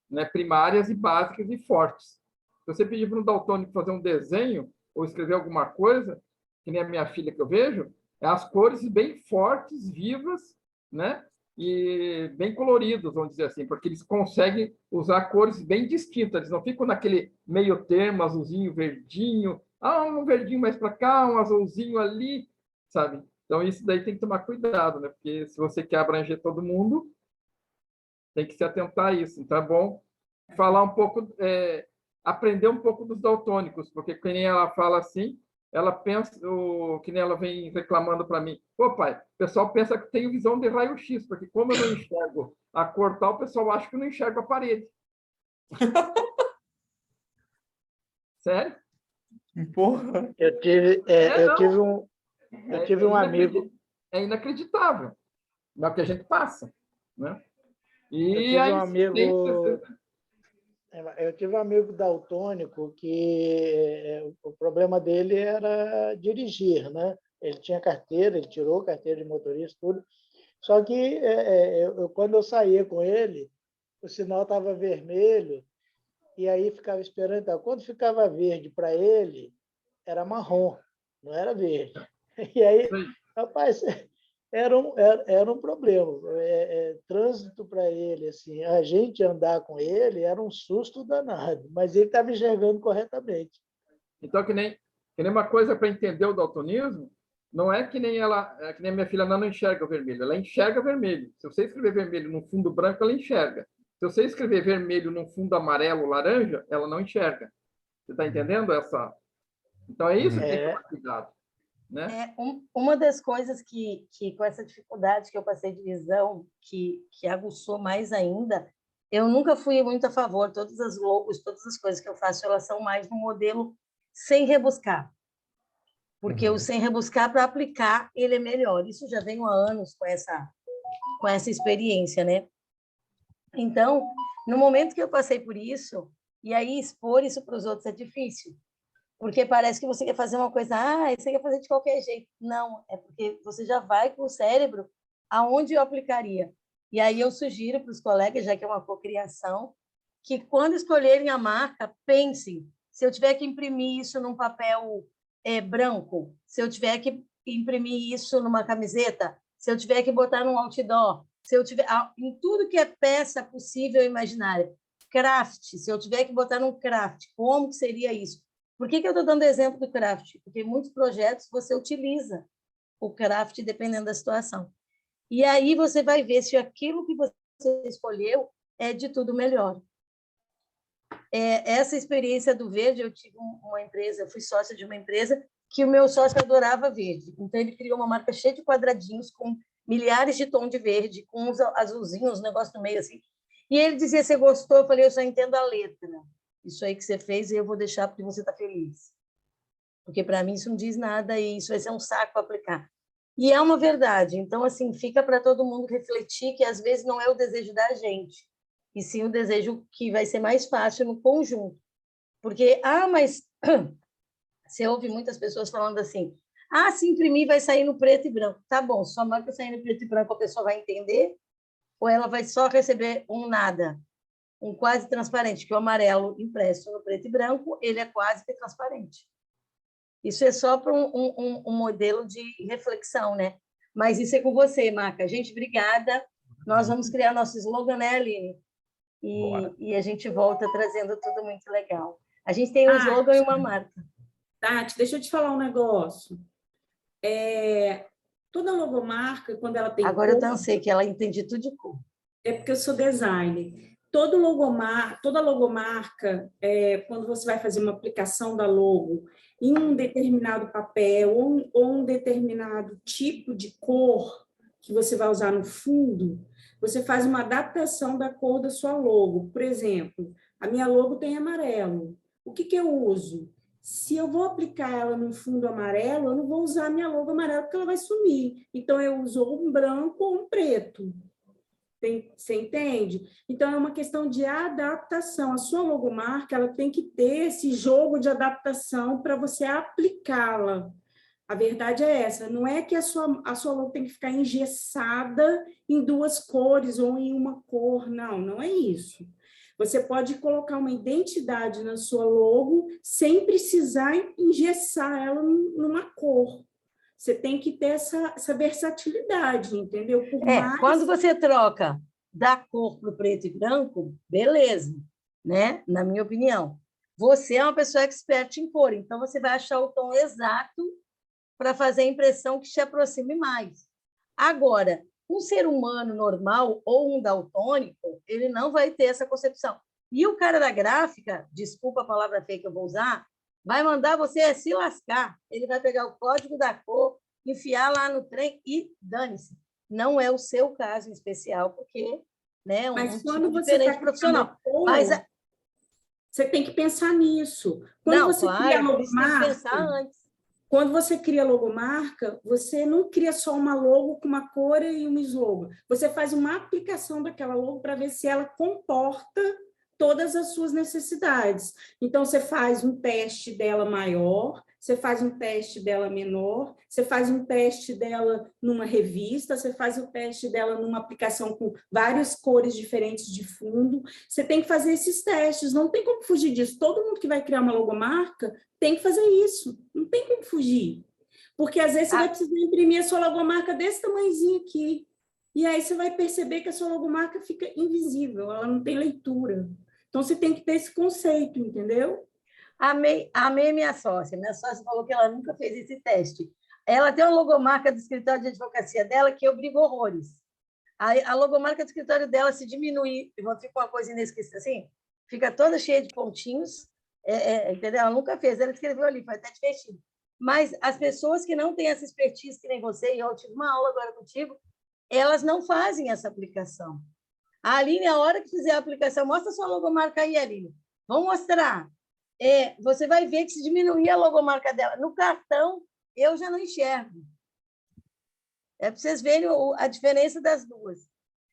né? Primárias e básicas e fortes. Se você pedir para um daltônico fazer um desenho ou escrever alguma coisa, que nem a minha filha que eu vejo, é as cores bem fortes, vivas, né? E bem coloridos, vamos dizer assim, porque eles conseguem usar cores bem distintas, eles não ficam naquele meio termo, azulzinho, verdinho, um verdinho mais para cá, um azulzinho ali, sabe? Então, isso daí tem que tomar cuidado, né? Porque se você quer abranger todo mundo, tem que se atentar a isso. Então, é bom falar um pouco, aprender um pouco dos daltônicos, porque que nem ela fala assim, ela pensa, que nem ela vem reclamando para mim, pô, pai, o pessoal pensa que tenho visão de raio-x, porque como eu não enxergo a cor tal, o pessoal acha que eu não enxergo a parede. Sério? Porra. Eu tive um amigo... É inacreditável. É o que a gente passa, né? Eu tive um amigo daltônico que o problema dele era dirigir, né? Ele tinha carteira, ele tirou carteira de motorista, tudo. Só que quando eu saía com ele, o sinal estava vermelho e aí ficava esperando. Então, quando ficava verde para ele, era marrom, não era verde. E aí, rapaz, era um problema. Trânsito para ele, assim, a gente andar com ele era um susto danado, mas ele estava enxergando corretamente. Então, que nem uma coisa para entender o daltonismo, não é que nem que nem a minha filha não enxerga o vermelho, ela enxerga vermelho. Se você escrever vermelho no fundo branco, ela enxerga. Se você escrever vermelho no fundo amarelo, laranja, ela não enxerga. Você está entendendo essa? Então, é isso que tem que tomar cuidado. Né? Uma das coisas que com essa dificuldade que eu passei de visão, que aguçou mais ainda, eu nunca fui muito a favor, todas as logos, todas as coisas que eu faço, elas são mais no modelo sem rebuscar. Porque o sem rebuscar, para aplicar, ele é melhor. Isso já venho há anos com essa experiência, né? Então, no momento que eu passei por isso, e aí expor isso para os outros é difícil. Porque parece que você quer fazer uma coisa, você quer fazer de qualquer jeito. Não, é porque você já vai com o cérebro aonde eu aplicaria. E aí eu sugiro para os colegas, já que é uma cocriação, que quando escolherem a marca, pensem, se eu tiver que imprimir isso num papel branco, se eu tiver que imprimir isso numa camiseta, se eu tiver que botar num outdoor, se eu tiver em tudo que é peça possível e imaginária. Craft, se eu tiver que botar num craft, como que seria isso? Por que eu estou dando exemplo do craft? Porque em muitos projetos você utiliza o craft dependendo da situação. E aí você vai ver se aquilo que você escolheu é de tudo melhor. Essa experiência do verde, eu tive uma empresa, eu fui sócia de uma empresa que o meu sócio adorava verde. Então, ele criou uma marca cheia de quadradinhos com milhares de tons de verde, com uns azulzinhos, um negócio no meio assim. E ele dizia, você gostou? Eu falei, eu só entendo a letra. Isso aí que você fez, eu vou deixar porque você está feliz. Porque, para mim, isso não diz nada e isso vai ser um saco para aplicar. E é uma verdade. Então, assim, fica para todo mundo refletir que, às vezes, não é o desejo da gente, e sim o desejo que vai ser mais fácil no conjunto. Porque, mas você ouve muitas pessoas falando assim, se imprimir vai sair no preto e branco. Tá bom, só marca sair no preto e branco, a pessoa vai entender? Ou ela vai só receber um nada? Um quase transparente, que o amarelo impresso no preto e branco, ele é quase que transparente. Isso é só para um modelo de reflexão, né? Mas isso é com você, Maca. Gente, obrigada. Nós vamos criar nosso slogan, né, Aline? E a gente volta trazendo tudo muito legal. A gente tem um slogan e uma marca. Tati, deixa eu te falar um negócio. Toda logomarca, quando ela tem Agora eu cansei, que ela entende tudo de cor. É porque eu sou designer. Toda logomarca, quando você vai fazer uma aplicação da logo em um determinado papel ou um determinado tipo de cor que você vai usar no fundo, você faz uma adaptação da cor da sua logo. Por exemplo, a minha logo tem amarelo. O que eu uso? Se eu vou aplicar ela no fundo amarelo, eu não vou usar a minha logo amarela porque ela vai sumir. Então, eu uso um branco ou um preto. Você entende? Então, é uma questão de adaptação. A sua logomarca ela tem que ter esse jogo de adaptação para você aplicá-la. A verdade é essa, não é que a sua logo tem que ficar engessada em 2 cores ou em uma cor, não é isso. Você pode colocar uma identidade na sua logo sem precisar engessar ela numa cor. Você tem que ter essa versatilidade, entendeu? Quando você troca da cor para o preto e branco, beleza, né? Na minha opinião. Você é uma pessoa expert em cor, então você vai achar o tom exato para fazer a impressão que te aproxime mais. Agora, um ser humano normal ou um daltônico, ele não vai ter essa concepção. E o cara da gráfica, desculpa a palavra feia que eu vou usar, vai mandar você se lascar. Ele vai pegar o código da cor, enfiar lá no trem e dane-se. Não é o seu caso em especial, porque né, Mas um quando tipo você diferente profissional. Mas você tem que pensar nisso. Quando não, você cria a logomarca, pensar antes. Quando você cria a logomarca, você não cria só uma logo com uma cor e um slogan. Você faz uma aplicação daquela logo para ver se ela comporta todas as suas necessidades. Então, você faz um teste dela maior, você faz um teste dela menor, você faz um teste dela numa revista, você faz o teste dela numa aplicação com várias cores diferentes de fundo. Você tem que fazer esses testes, não tem como fugir disso. Todo mundo que vai criar uma logomarca tem que fazer isso, não tem como fugir. Porque, às vezes, você vai precisar imprimir a sua logomarca desse tamanhozinho aqui. E aí você vai perceber que a sua logomarca fica invisível, ela não tem leitura. Então, você tem que ter esse conceito, entendeu? Amei minha sócia. Minha sócia falou que ela nunca fez esse teste. Ela tem uma logomarca do escritório de advocacia dela que eu brigo horrores. A logomarca do escritório dela, se diminuir, fica uma coisa inesquecível assim, fica toda cheia de pontinhos, entendeu? Ela nunca fez, ela escreveu ali, foi até divertido. Mas as pessoas que não têm essa expertise que nem você, e eu tive uma aula agora contigo, elas não fazem essa aplicação. A Aline, a hora que fizer a aplicação, mostra sua logomarca aí, Aline. Vamos mostrar. Você vai ver que se diminuir a logomarca dela, no cartão, eu já não enxergo. É para vocês verem a diferença das duas.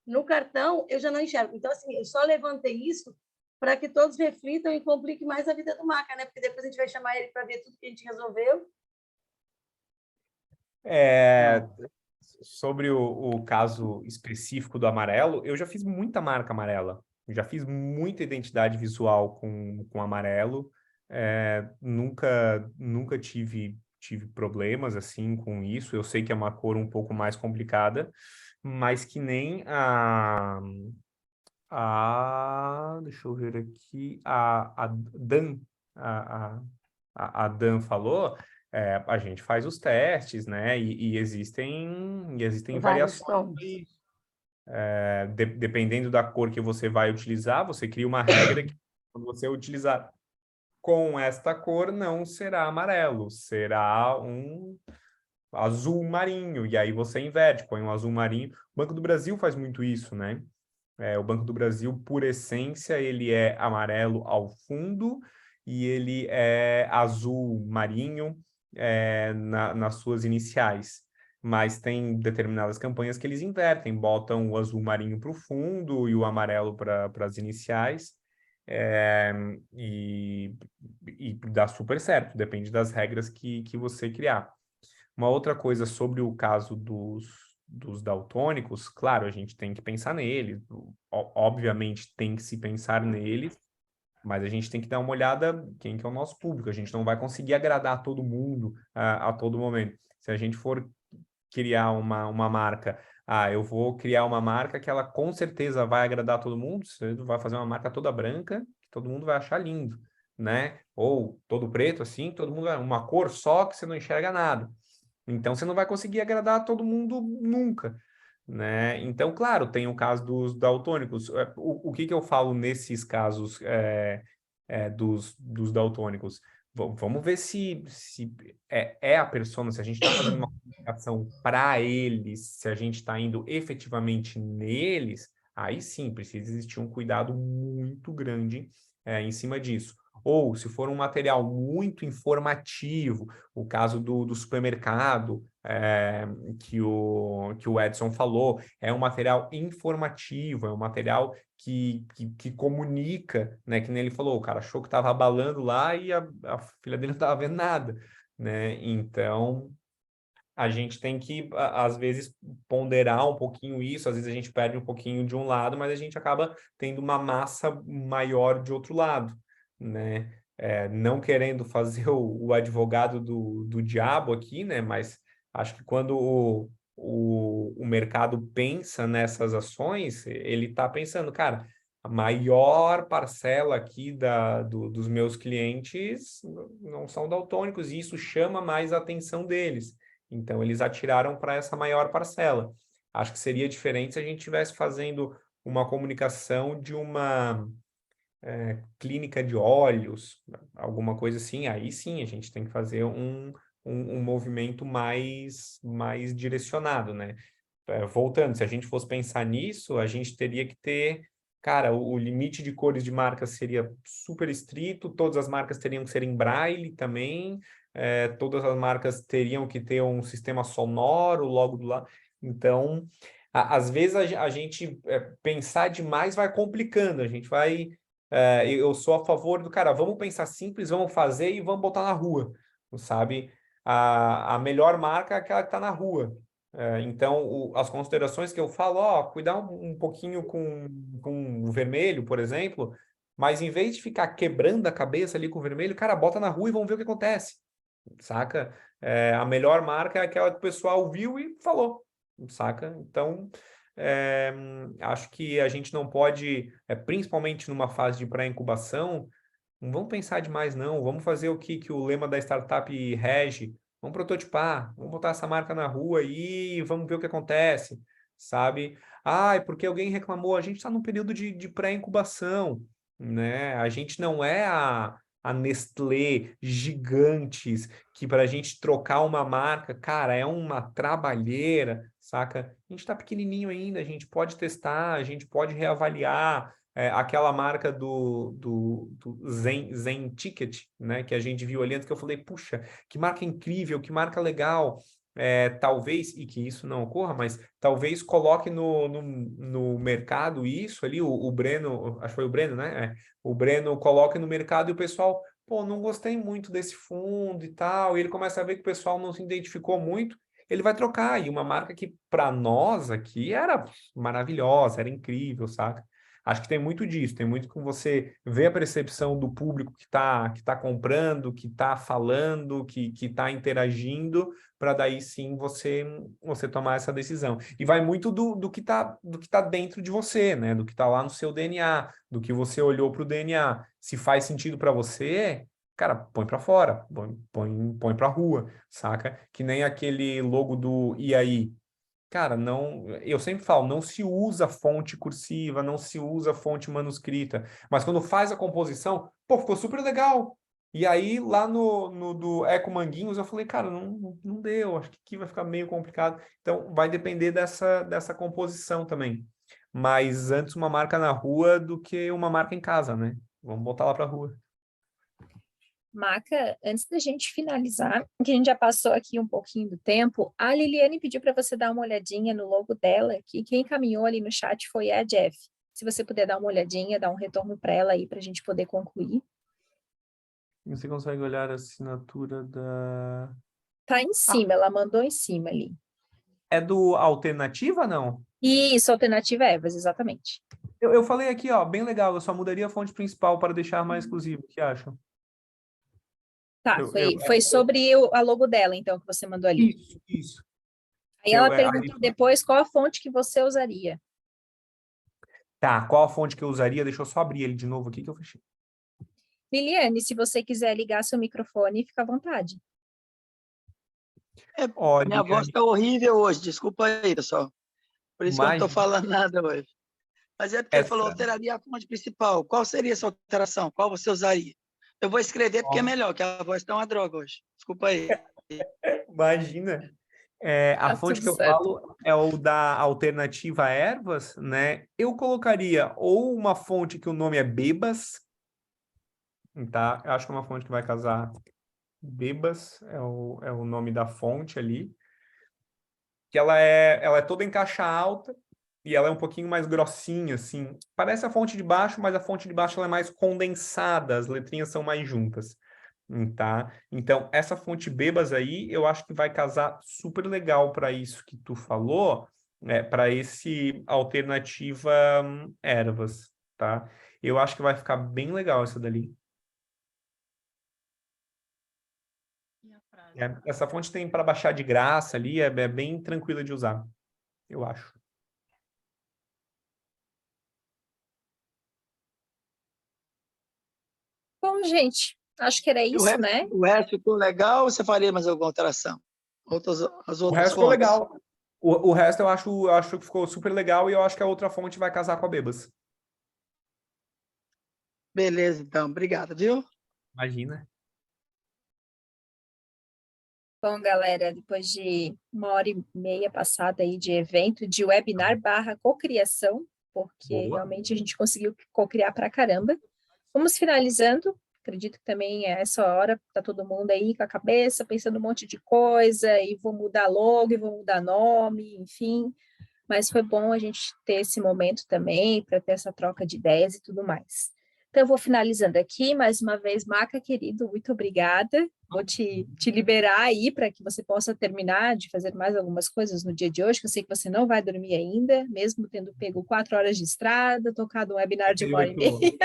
No cartão, eu já não enxergo. Então, assim, eu só levantei isso para que todos reflitam e compliquem mais a vida do Maca, né? Porque depois a gente vai chamar ele para ver tudo que a gente resolveu. Sobre o caso específico do amarelo, eu já fiz muita marca amarela. Já fiz muita identidade visual com amarelo. Nunca tive problemas assim com isso. Eu sei que é uma cor um pouco mais complicada, mas que nem deixa eu ver aqui, a Dan falou, a gente faz os testes, né? E existem variações. Dependendo da cor que você vai utilizar, você cria uma regra que quando você utilizar com esta cor, não será amarelo, será um azul marinho, e aí você inverte, põe um azul marinho. O Banco do Brasil faz muito isso, né? O Banco do Brasil, por essência, ele é amarelo ao fundo e ele é azul marinho nas suas iniciais. Mas tem determinadas campanhas que eles invertem, botam o azul marinho para o fundo e o amarelo para as iniciais, e dá super certo, depende das regras que você criar. Uma outra coisa sobre o caso dos daltônicos, claro, a gente tem que pensar neles, obviamente tem que se pensar neles, mas a gente tem que dar uma olhada quem que é o nosso público, a gente não vai conseguir agradar todo mundo a todo momento. Se a gente for criar uma marca, eu vou criar uma marca que ela com certeza vai agradar todo mundo, você vai fazer uma marca toda branca, que todo mundo vai achar lindo, né? Ou todo preto, assim, todo mundo vai, uma cor só que você não enxerga nada. Então, você não vai conseguir agradar todo mundo nunca, né? Então, claro, tem o caso dos daltônicos. O que eu falo nesses casos dos daltônicos? Vamos ver se é a persona, se a gente está fazendo uma comunicação para eles, se a gente está indo efetivamente neles, aí sim, precisa existir um cuidado muito grande em cima disso. Ou se for um material muito informativo, o caso do supermercado, que o Edson falou, é um material informativo, é um material que comunica, né? Que nem ele falou, o cara achou que estava abalando lá e a filha dele não estava vendo nada, né? Então, a gente tem que, às vezes, ponderar um pouquinho isso, às vezes a gente perde um pouquinho de um lado, mas a gente acaba tendo uma massa maior de outro lado, né? Não querendo fazer o advogado do diabo aqui, né? Mas acho que quando o mercado pensa nessas ações, ele está pensando, cara, a maior parcela aqui dos meus clientes não são daltônicos, e isso chama mais a atenção deles. Então, eles atiraram para essa maior parcela. Acho que seria diferente se a gente estivesse fazendo uma comunicação de uma clínica de olhos, alguma coisa assim. Aí sim, a gente tem que fazer um movimento mais direcionado, né? Voltando, se a gente fosse pensar nisso, a gente teria que ter... Cara, o limite de cores de marcas seria super estrito, todas as marcas teriam que ser em braille também, todas as marcas teriam que ter um sistema sonoro logo do lado. Então, às vezes a gente pensar demais vai complicando, a gente vai... eu sou a favor do, cara, vamos pensar simples, vamos fazer e vamos botar na rua, sabe? A melhor marca é aquela que está na rua. Então, as considerações que eu falo, cuidar um pouquinho com o vermelho, por exemplo, mas em vez de ficar quebrando a cabeça ali com o vermelho, cara, bota na rua e vamos ver o que acontece, saca? A melhor marca é aquela que o pessoal viu e falou, saca? Então, acho que a gente não pode, principalmente numa fase de pré-incubação, não vamos pensar demais não, vamos fazer o que o lema da startup rege, vamos prototipar, vamos botar essa marca na rua aí e vamos ver o que acontece, sabe? É porque alguém reclamou, a gente está num período de pré-incubação, né? A gente não é a Nestlé, gigantes, que para a gente trocar uma marca, cara, é uma trabalheira, saca? A gente está pequenininho ainda, a gente pode testar, a gente pode reavaliar, aquela marca do Zen Ticket, né, que a gente viu ali antes, que eu falei, puxa, que marca incrível, que marca legal. Talvez, e que isso não ocorra, mas talvez coloque no mercado isso ali, o Breno, acho que foi o Breno, né? O Breno coloque no mercado e o pessoal, pô, não gostei muito desse fundo e tal, e ele começa a ver que o pessoal não se identificou muito, ele vai trocar, e uma marca que para nós aqui era maravilhosa, era incrível, saca? Acho que tem muito disso, tem muito com você ver a percepção do público que tá comprando, que está falando, que está interagindo, para daí sim você tomar essa decisão. E vai muito do que tá dentro de você, né? Do que está lá no seu DNA, do que você olhou para o DNA. Se faz sentido para você, cara, põe para fora, põe para rua, saca? Que nem aquele logo do E aí? Cara, não, eu sempre falo, não se usa fonte cursiva, não se usa fonte manuscrita, mas quando faz a composição, pô, ficou super legal. E aí, lá no do Eco Manguinhos, eu falei, cara, não deu, acho que aqui vai ficar meio complicado. Então, vai depender dessa composição também. Mas antes uma marca na rua do que uma marca em casa, né? Vamos botar lá pra rua. Maca, antes da gente finalizar, que a gente já passou aqui um pouquinho do tempo, a Liliane pediu para você dar uma olhadinha no logo dela, que quem encaminhou ali no chat foi a Jeff. Se você puder dar uma olhadinha, dar um retorno para ela aí, para a gente poder concluir. Você consegue olhar a assinatura da... Tá em cima, ela mandou em cima ali. É do Alternativa, não? Isso, Alternativa Evas, exatamente. Eu falei aqui, ó, bem legal, eu só mudaria a fonte principal para deixar mais exclusivo. O que acham? Tá, foi sobre a logo dela, então, que você mandou ali. Isso. Aí ela perguntou depois qual a fonte que você usaria. Tá, qual a fonte que eu usaria? Deixa eu só abrir ele de novo aqui que eu fechei. Liliane, se você quiser ligar seu microfone, fica à vontade. Minha voz está horrível hoje, desculpa aí, pessoal. Por isso que eu não estou falando nada hoje. Mas é porque ele falou, alteraria a fonte principal. Qual seria essa alteração? Qual você usaria? Eu vou escrever porque é melhor, que a voz está uma droga hoje. Desculpa aí. Imagina. A fonte que eu falo é o da Alternativa Ervas, né? Eu colocaria ou uma fonte que o nome é Bebas, tá? Eu acho que é uma fonte que vai casar. Bebas é o nome da fonte ali. Que ela é toda em caixa alta e ela é um pouquinho mais grossinha, assim. Parece a fonte de baixo, mas a fonte de baixo ela é mais condensada, as letrinhas são mais juntas. Tá? Então, essa fonte Bebas aí, eu acho que vai casar super legal para isso que tu falou, para esse alternativa ervas, tá? Eu acho que vai ficar bem legal essa dali. Essa fonte tem para baixar de graça ali, é bem tranquila de usar, eu acho. Bom, gente, acho que era E isso, né? o resto ficou legal ou você faria mais alguma alteração? As O outras resto ficou fontes? legal. O resto eu acho que ficou super legal e eu acho que a outra fonte vai casar com a Bebas. Beleza, então. Obrigado, viu? Imagina. Bom, galera, depois de 1h30 passada aí de evento, de webinar / cocriação, porque Boa. realmente a gente conseguiu cocriar pra caramba. Vamos finalizando. Acredito que também é essa hora, tá todo mundo aí com a cabeça, pensando um monte de coisa, e vou mudar logo, e vou mudar nome, enfim. Mas foi bom a gente ter esse momento também, para ter essa troca de ideias e tudo mais. Então, eu vou finalizando aqui, mais uma vez, Maca, querido, muito obrigada. Vou te liberar aí para que você possa terminar de fazer mais algumas coisas no dia de hoje, que eu sei que você não vai dormir ainda, mesmo tendo pego 4 horas de estrada, tocado um webinar de 1h30.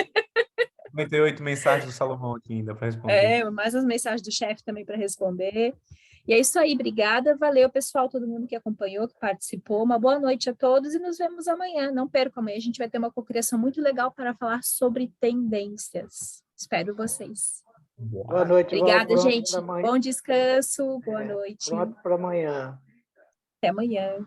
58 mensagens do Salomão aqui ainda para responder. Mais as mensagens do chefe também para responder. E é isso aí, obrigada. Valeu, pessoal, todo mundo que acompanhou, que participou. Uma boa noite a todos e nos vemos amanhã. Não percam, amanhã a gente vai ter uma cocriação muito legal para falar sobre tendências. Espero vocês. Boa noite. Obrigada, Pronto gente. pra amanhã. Bom descanso. Boa noite. Pronto para amanhã. Até amanhã.